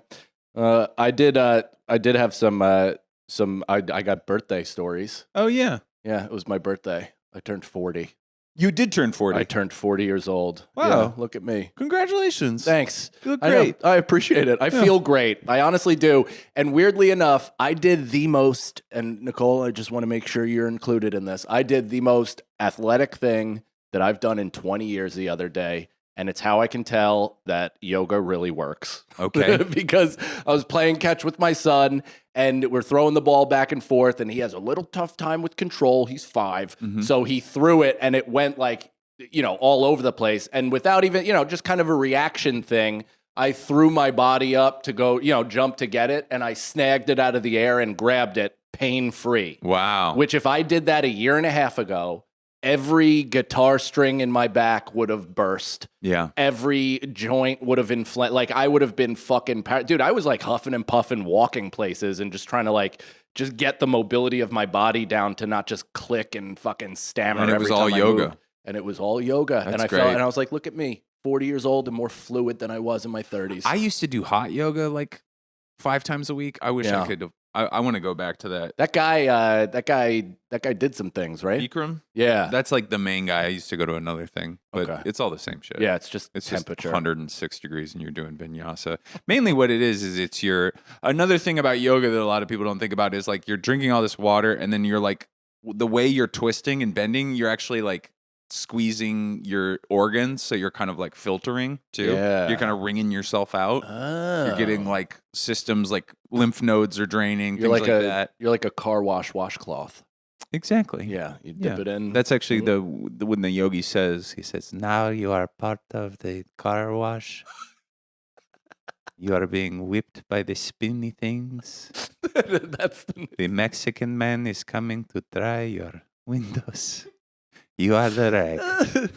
I did have some I got birthday stories. Oh, yeah. Yeah, it was my birthday. I turned 40. You did turn 40. I turned 40 years old. Wow. Yeah, look at me. Congratulations. Thanks. You look great. I appreciate it. I feel great. I honestly do. And weirdly enough, I did the most, and Nicole, I just want to make sure you're included in this. I did the most athletic thing that I've done in 20 years the other day. And it's how I can tell that yoga really works. Okay. Because I was playing catch with my son, and we're throwing the ball back and forth, and he has a little tough time with control. He's 5. Mm-hmm. So he threw it, and it went like, all over the place. And without even, just kind of a reaction thing, I threw my body up to go, jump to get it, and I snagged it out of the air and grabbed it pain-free. Wow. Which if I did that a year and a half ago, every guitar string in my back would have burst. Yeah. Every joint would have inflamed. Like, I would have been fucking... Dude, I was like huffing and puffing walking places and just trying to like just get the mobility of my body down to not just click and fucking stammer. And it was all yoga. And it was all yoga. That's and I great. felt, and I was like, look at me, 40 years old and more fluid than I was in my 30s. I used to do hot yoga like 5 times a week. I wish I could have. I want to go back to that. That guy did some things, right? Bikram? Yeah. That's like the main guy. I used to go to another thing, but Okay. it's all the same shit. Yeah, it's just It's temperature. just 106 degrees and you're doing vinyasa. Mainly what it is it's another thing about yoga that a lot of people don't think about is like you're drinking all this water and then you're like, the way you're twisting and bending, you're actually like squeezing your organs, so you're kind of like filtering too. Yeah. You're kind of wringing yourself out. Oh. You're getting like systems like lymph nodes are draining, You're things like that. You're like a car wash washcloth. Exactly. Yeah, you dip it in. That's actually when the yogi says, he says, now you are part of the car wash. You are being whipped by the spinny things. That's the Mexican man is coming to dry your windows. You are the rag.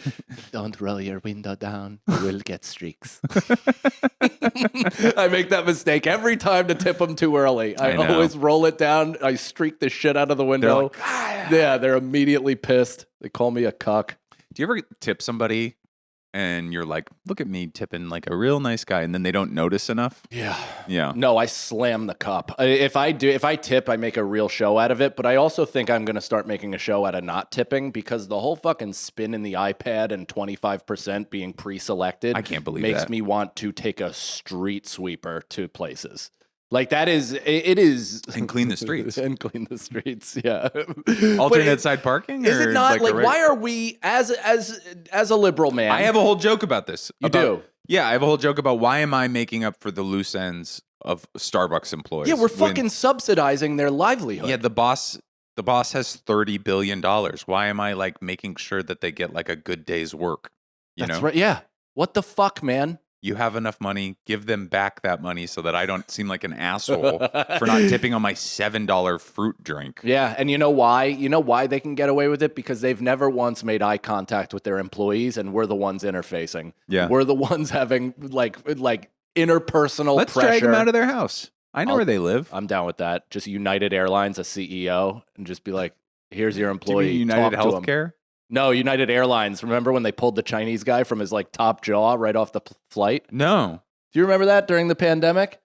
Don't roll your window down. You will get streaks. I make that mistake every time to tip them too early. I always roll it down. I streak the shit out of the window. Like, yeah, they're immediately pissed. They call me a cuck. Do you ever tip somebody and you're like, look at me tipping like a real nice guy, and then they don't notice enough? Yeah. No, I slam the cup. If I tip, I make a real show out of it. But I also think I'm going to start making a show out of not tipping, because the whole fucking spin in the iPad and 25% being pre-selected, I can't believe makes that. me want to take a street sweeper to places. Like it is. And clean the streets. And clean the streets, yeah. Alternate side parking? Is it not? Like why are are we, as a liberal man? I have a whole joke about this. You do? Yeah, I have a whole joke about why am I making up for the loose ends of Starbucks employees? Yeah, we're fucking subsidizing their livelihood. Yeah, the boss has $30 billion. Why am I like making sure that they get like a good day's work? That's right. Yeah. What the fuck, man? You have enough money, give them back that money so that I don't seem like an asshole for not tipping on my $7 fruit drink. Yeah, and you know why? You know why they can get away with it? Because they've never once made eye contact with their employees, and we're the ones interfacing. Yeah. We're the ones having like interpersonal Let's pressure. drag them out of their house. I know where they live. I'm down with that. Just United Airlines, a CEO, and just be like, here's your Do you employee. mean United Talk to him. Healthcare? No, United Airlines. Remember when they pulled the Chinese guy from his like top jaw right off the flight? No. Do you remember that during the pandemic?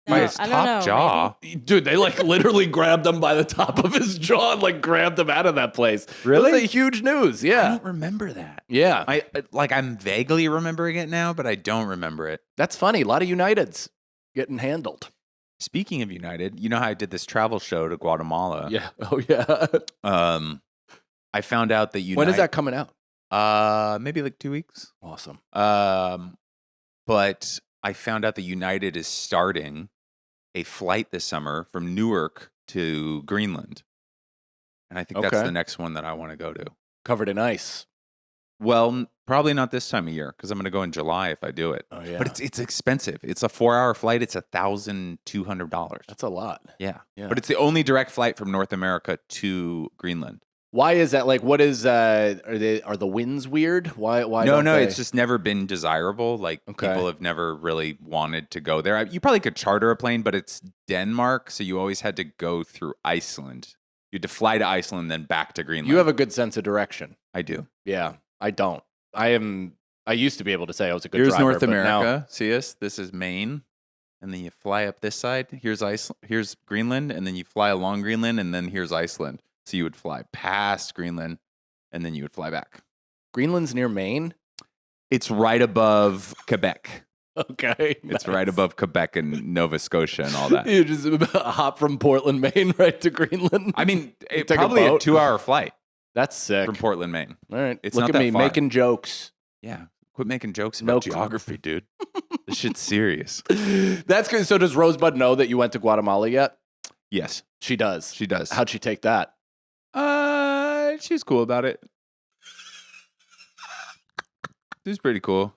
By his I don't top know, jaw. Dude, they like literally grabbed him by the top of his jaw and like grabbed him out of that place. Really? It was a huge news. I Yeah. don't remember that. Yeah. I'm vaguely remembering it now, but I don't remember it. That's funny. A lot of Uniteds getting handled. Speaking of United, you know how I did this travel show to Guatemala? Yeah. Oh, yeah. I found out that United. When is that coming out? Maybe like 2 weeks. Awesome. But I found out that United is starting a flight this summer from Newark to Greenland. And I think that's the next one that I want to go to. Covered in ice. Well, probably not this time of year, because I'm going to go in July if I do it. Oh, yeah. But it's expensive. It's a 4-hour flight. It's $1,200. That's a lot. Yeah. Yeah. But it's the only direct flight from North America to Greenland. Why is that? Like, what is, are the winds weird? Why? No, don't they? it's just never been desirable. Like, Okay. people have never really wanted to go there. You probably could charter a plane, but it's Denmark, so you always had to go through Iceland. You had to fly to Iceland, then back to Greenland. You have a good sense of direction. I do. Yeah, I don't. I used to be able to say I was a good Here's driver. North but America. See us? This is Maine. And then you fly up this side. Here's here's Greenland. And then you fly along Greenland. And then here's Iceland. So you would fly past Greenland. And then you would fly back. Greenland's near Maine? It's right above Quebec. Okay. It's right above Quebec and Nova Scotia and all that. You just hop from Portland, Maine, right to Greenland. I mean, take a probably a boat? 2-hour flight That's sick. from Portland, Maine. All right. It's Look not at that me far. making jokes. Yeah. Quit making jokes No about clue. geography, dude. This shit's serious. That's good. So does Rosebud know that you went to Guatemala yet? Yes, She does. she does. How'd she take that? She's cool about it. She was pretty cool.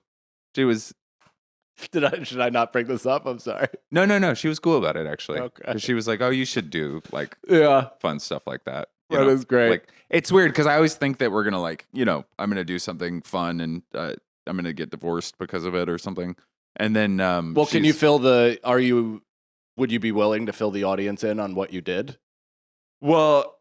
She was Should I not bring this up? I'm sorry. no. She was cool about it actually. Okay. 'Cause she was like, "Oh, you should do like Yeah. fun stuff like that." You That know? is great. Like, it's weird because I always think that we're gonna like, I'm gonna do something fun and I'm gonna get divorced because of it or something. And then, Well, can you would you be willing to fill the audience in on what you did? Well,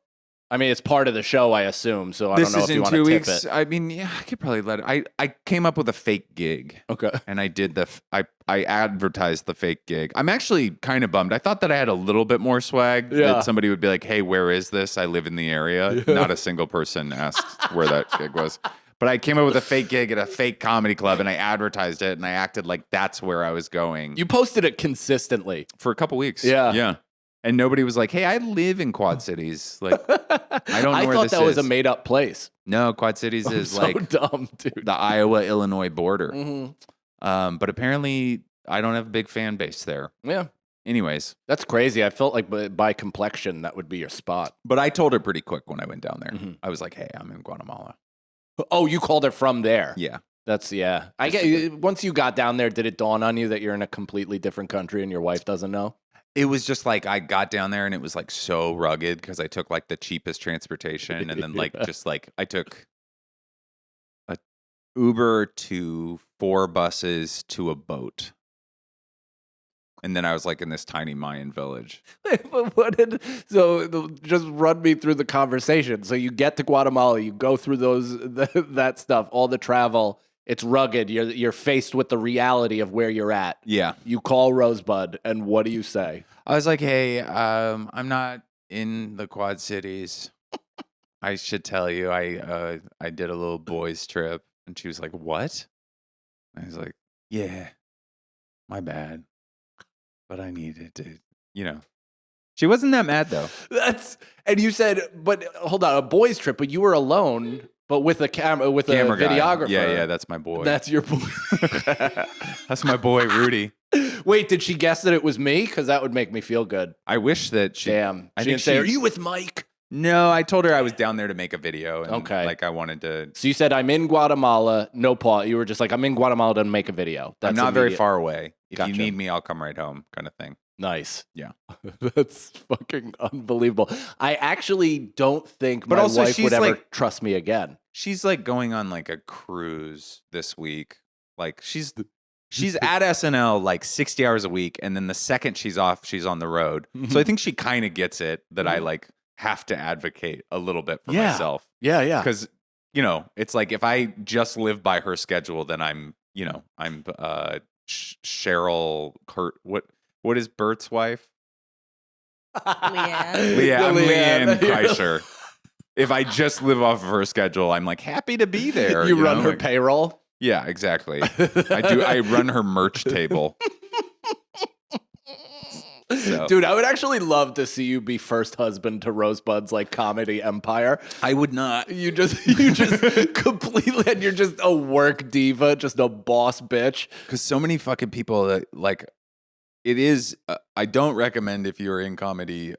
I mean, it's part of the show, I assume, so I this don't know is if you in want 2 to tip weeks. it. I mean, yeah, I could probably let it. I came up with a fake gig. Okay. And I did I advertised the fake gig. I'm actually kind of bummed. I thought that I had a little bit more swag. Yeah. That somebody would be like, "Hey, where is this? I live in the area." Yeah. Not a single person asked where that gig was. But I came up with a fake gig at a fake comedy club, and I advertised it, and I acted like that's where I was going You posted it consistently. for a couple weeks. Yeah. yeah. And nobody was like, hey, I live in Quad Cities. Like, I don't know where thought this that was a is. made-up place. No, Quad Cities is so like dumb, dude. the Iowa-Illinois border. Mm-hmm. But apparently, I don't have a big fan base there. Yeah. Anyways. That's crazy. I felt like by complexion, that would be your spot. But I told her pretty quick when I went down there. Mm-hmm. I was like, hey, I'm in Guatemala. Oh, you called her from there? Yeah. That's, yeah. I get. Once you got down there, did it dawn on you that you're in a completely different country and your wife doesn't know? It was just like I got down there and it was like so rugged because I took like the cheapest transportation and then like just like I took a Uber to 4 buses to a boat. And then I was like in this tiny Mayan village. But just run me through the conversation. So you get to Guatemala, you go through that stuff, all the travel. It's rugged. You're faced with the reality of where you're at. Yeah. You call Rosebud, and what do you say? I was like, hey, I'm not in the Quad Cities. I should tell you, I did a little boys trip. And she was like, what? And I was like, yeah, my bad. But I needed to, She wasn't that mad, though. And you said, but hold on, a boys trip, but you were alone, but with a camera videographer. Yeah, that's my boy. That's your boy. That's my boy, Rudy. Wait, did she guess that it was me? Because that would make me feel good. I wish that she... Damn. She didn't say, are you with Mike? No, I told her I was down there to make a video. And okay. Like, I wanted to... So you said, I'm in Guatemala. No pause. You were just like, I'm in Guatemala to make a video. I'm not very far away. If Gotcha. you need me, I'll come right home, kind of thing. Nice. Yeah. That's fucking unbelievable. I actually don't think my wife would ever trust me again. She's like going on like a cruise this week. Like she's at SNL like 60 hours a week. And then the second she's off, she's on the road. So I think she kind of gets it that I like have to advocate a little bit for myself. Yeah, yeah. Because, it's like if I just live by her schedule, then I'm Cheryl Kurt. What is Bert's wife? Leanne. Yeah, I'm Leanne Kreischer. If I just live off of her schedule, I'm like happy to be there. You run her payroll? Yeah, exactly. I run her merch table. So. Dude, I would actually love to see you be first husband to Rosebud's like comedy empire. I would not. You just completely, and you're just a work diva, just a boss bitch. Because so many fucking people that like, it is. I don't recommend if you're in comedy,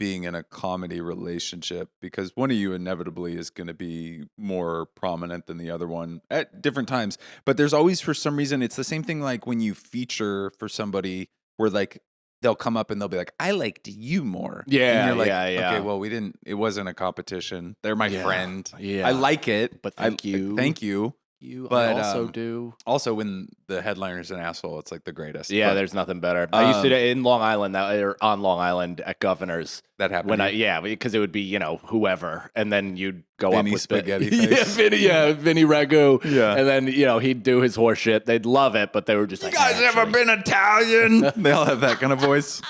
being in a comedy relationship because one of you inevitably is going to be more prominent than the other one at different times. But there's always, for some reason, it's the same thing like when you feature for somebody where like they'll come up and they'll be like, I liked you more. Yeah, and you're like, yeah. Okay, well, it wasn't a competition. They're my friend. Yeah. I like it. But thank you. Thank you. But I also do. Also, when the headliner's an asshole, it's like the greatest. Yeah, there's nothing better. I used to in Long Island, or on Long Island at Governor's. That happened. Because it would be whoever, and then you'd go Vinny up with spaghetti face. Vinny Ragu. Yeah, and then he'd do his horse shit. They'd love it, but they were just you guys ever been Italian? They all have that kind of voice.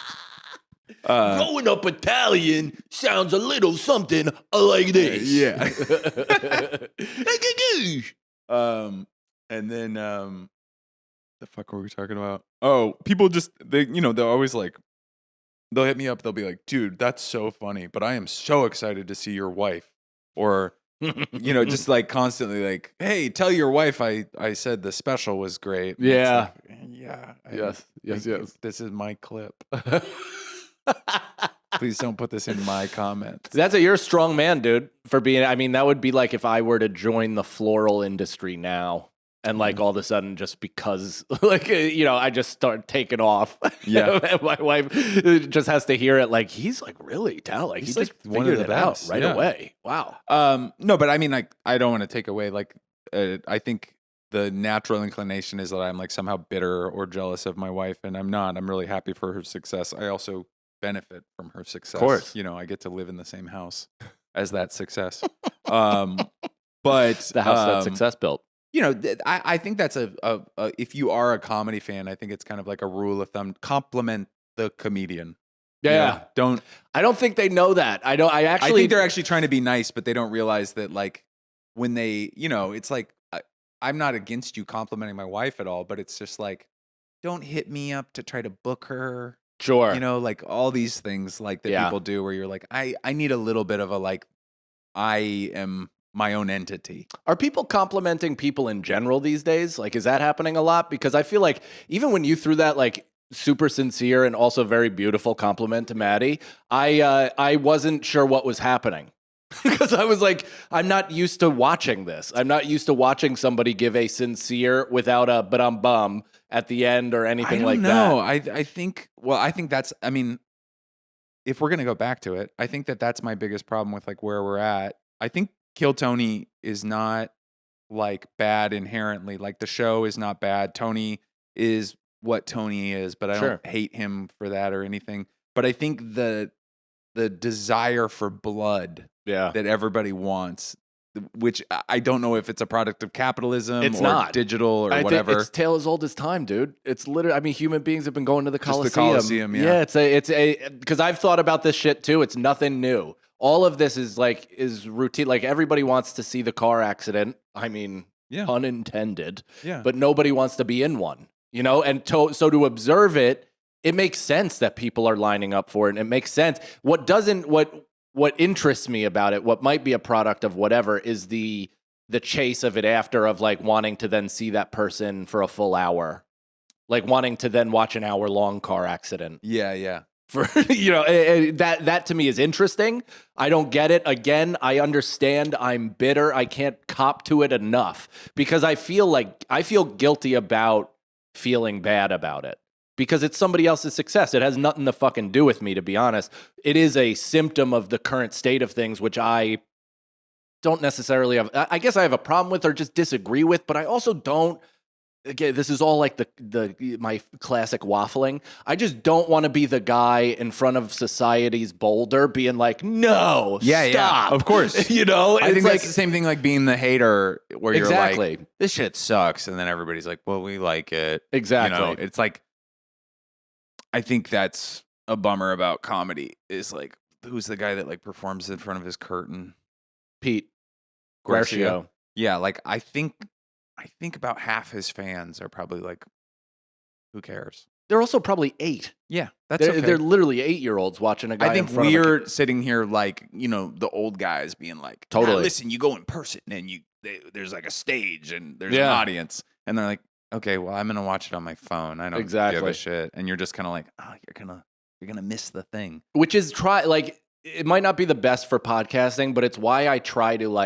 Growing up Italian sounds a little something like this. Yeah. And then the fuck were we talking about? Oh, people just they're always like they'll hit me up, they'll be like, dude, that's so funny, but I am so excited to see your wife. Or just like constantly like, hey, tell your wife I said the special was great. Yeah. Like, yes. This is my clip. Please don't put this in my comments. You're a strong man, dude, for being, that would be like if I were to join the floral industry now and like all of a sudden just because like, I just start taking off. Yeah. And my wife just has to hear it. Like, he's like really talented. Like, he's he like just one figured of the it out best. right away. Wow. No, but I mean, like, I don't want to take away, like, I think the natural inclination is that I'm like somehow bitter or jealous of my wife, and I'm not. I'm really happy for her success. I also benefit from her success. Of course. I get to live in the same house as that success. But the house that success built. I think that's if you are a comedy fan, I think it's kind of like a rule of thumb. Compliment the comedian. Yeah. I don't think they know that. I think they're actually trying to be nice, but they don't realize that like when they, it's like, I'm not against you complimenting my wife at all, but it's just like, don't hit me up to try to book her. Sure. You know, like all these things like that people do where you're like, I need a little bit of a like, I am my own entity. Are people complimenting people in general these days? Like, is that happening a lot? Because I feel like even when you threw that like super sincere and also very beautiful compliment to Maddie, I wasn't sure what was happening. Because I was like, I'm not used to watching this. I'm not used to watching somebody give a sincere without a but I'm bum at the end or anything like that. I think that's, I mean, if we're going to go back to it, I think that's my biggest problem with like where we're at. I think Kill Tony is not like bad inherently. Like the show is not bad. Tony is what Tony is, but I don't hate him for that or anything. But I think the desire for blood that everybody wants, which I don't know if it's a product of capitalism or not digital or whatever. It's tale as old as time, dude. It's literally, I mean, human beings have been going to the Colosseum. Just the Colosseum, yeah. It's a, because I've thought about this shit too. It's nothing new. All of this is routine. Like everybody wants to see the car accident. I mean, pun intended. Yeah. But nobody wants to be in one, you know? And so to observe it, it makes sense that people are lining up for it. And it makes sense. What interests me about it, what might be a product of whatever, is the chase of it after, of like wanting to then see that person for a full hour, like wanting to then watch an hour-long car accident. Yeah. For you know, that to me is interesting. I don't get it. Again, I understand. I'm bitter. I can't cop to it enough because I feel guilty about feeling bad about it. Because it's somebody else's success. It has nothing to fucking do with me, to be honest. It is a symptom of the current state of things, which I don't necessarily have. I guess I have a problem with or just disagree with, but I also don't. Again, this is all like my classic waffling. I just don't want to be the guy in front of society's boulder being like, no, stop. Yeah, of course. You know? I think that's the same thing like being the hater where you're like, this shit sucks. And then everybody's like, well, we like it. Exactly. You know, it's like, I think that's a bummer about comedy is like, who's the guy that like performs in front of his curtain? Pete Guercio. Yeah, like I think about half his fans are probably like, who cares? They're also probably 8. Yeah, they're literally 8-year-olds watching a guy. I think we're sitting here like, you know, the old guys being like, totally. Listen, you go in person and there's like a stage and there's an audience, and they're like, okay, well, I'm gonna watch it on my phone. I don't give a shit. And you're just kind of like, oh, you're gonna miss the thing. Which is it might not be the best for podcasting, but it's why I try to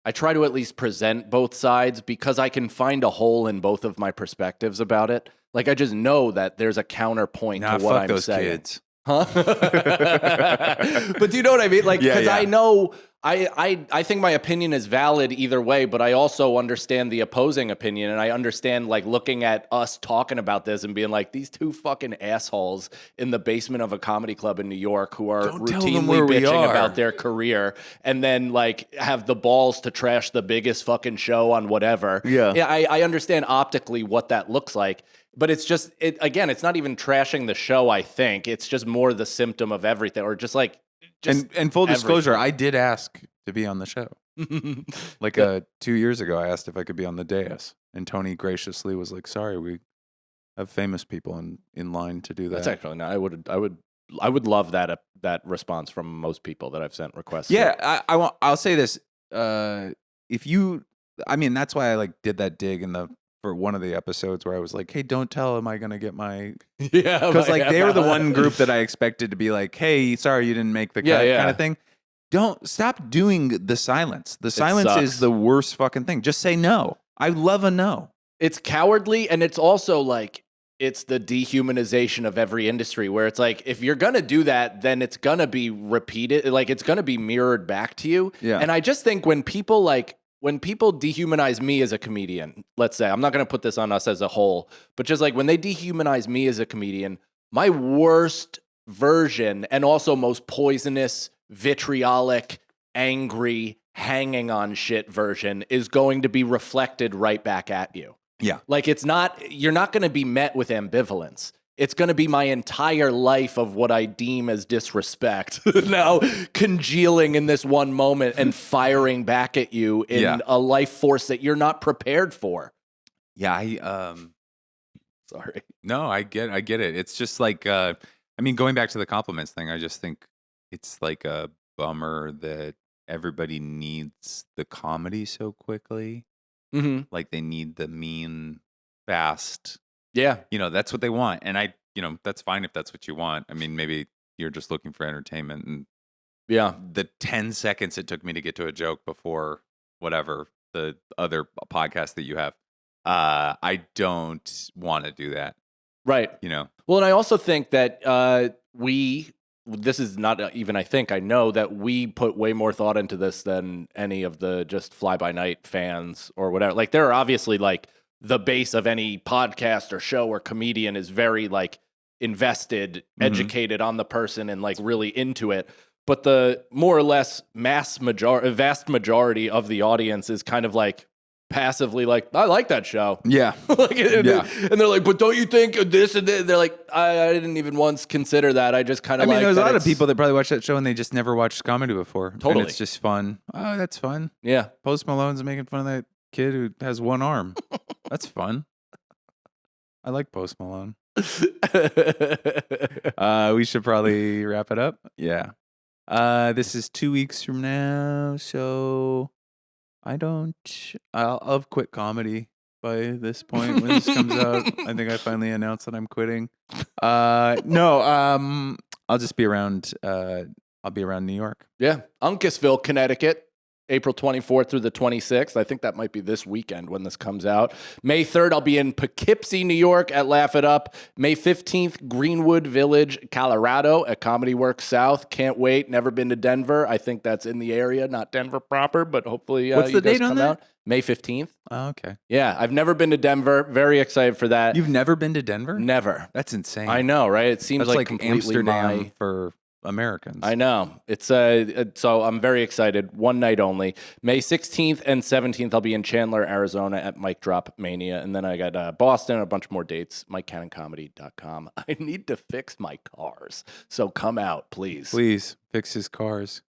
at least present both sides, because I can find a hole in both of my perspectives about it. Like I just know that there's a counterpoint to what I'm saying. Kids. Huh? But do you know what I mean? Like, because I know I think my opinion is valid either way, but I also understand the opposing opinion, and I understand like looking at us talking about this and being like, these two fucking assholes in the basement of a comedy club in New York who are routinely bitching about their career, and then like have the balls to trash the biggest fucking show on whatever. Yeah, I understand optically what that looks like. But it's just, again, it's not even trashing the show, I think. It's just more the symptom of everything, or just like... And full disclosure, I did ask to be on the show. Like 2 years ago, I asked if I could be on the dais. And Tony graciously was like, sorry, we have famous people in line to do that. That's actually not... I would love that response from most people that I've sent requests. Yeah, I'll say this. If you... I mean, that's why I like did that dig for one of the episodes where I was like, hey, don't tell, am I going to get my... Yeah. Because like they were the one group that I expected to be like, hey, sorry you didn't make the cut kind of thing. Don't stop doing the silence. The silence is the worst fucking thing. Just say no. I love a no. It's cowardly, and it's also like, it's the dehumanization of every industry where it's like, if you're going to do that, then it's going to be repeated. Like it's going to be mirrored back to you. Yeah. And I just think when people dehumanize me as a comedian, let's say, I'm not going to put this on us as a whole, but just like when they dehumanize me as a comedian, my worst version and also most poisonous, vitriolic, angry, hanging on shit version is going to be reflected right back at you. Yeah. Like you're not going to be met with ambivalence. It's going to be my entire life of what I deem as disrespect now congealing in this one moment and firing back at you in a life force that you're not prepared for. Yeah, sorry. No, I get it. It's just like I mean, going back to the compliments thing, I just think it's like a bummer that everybody needs the comedy so quickly. Mm-hmm. Like they need the mean, fast. Yeah. That's what they want. And that's fine if that's what you want. I mean, maybe you're just looking for entertainment. And yeah, the 10 seconds it took me to get to a joke before whatever the other podcast that you have, I don't want to do that. Right. Well, and I also think that this is not even, I know that we put way more thought into this than any of the just fly-by-night fans or whatever. Like, there are obviously, like, the base of any podcast or show or comedian is very, like, invested, educated on the person and, like, really into it. But the more or less vast majority of the audience is kind of, like, passively like, I like that show. Yeah. And they're like, but don't you think this and this? They're like, I didn't even once consider that. I just kind of there's a lot of people that probably watch that show and they just never watched comedy before. Totally. And it's just fun. Oh, that's fun. Yeah. Post Malone's making fun of that kid who has one arm. That's fun. I like Post Malone. We should probably wrap it up. Yeah. This is 2 weeks from now, so I'll have quit comedy by this point when this comes out. I think I finally announced that I'm quitting. No, I'll just be around. I'll be around New York. Yeah. Uncasville, Connecticut. April 24th through the 26th. I think that might be this weekend when this comes out. May 3rd, I'll be in Poughkeepsie, New York at Laugh It Up. May 15th, Greenwood Village, Colorado at Comedy Works South. Can't wait. Never been to Denver. I think that's in the area, not Denver proper, but hopefully What's the date on that? Out. May 15th. Oh, okay. Yeah, I've never been to Denver. Very excited for that. You've never been to Denver? Never. That's insane. I know, right? It seems like completely Amsterdam for Americans. I know. It's so I'm very excited. One night only. May 16th and 17th, I'll be in Chandler, Arizona at Mic Drop Mania. And then I got Boston, a bunch more dates, MikeCannonComedy.com. I need to fix my cars. So come out, please. Please fix his cars.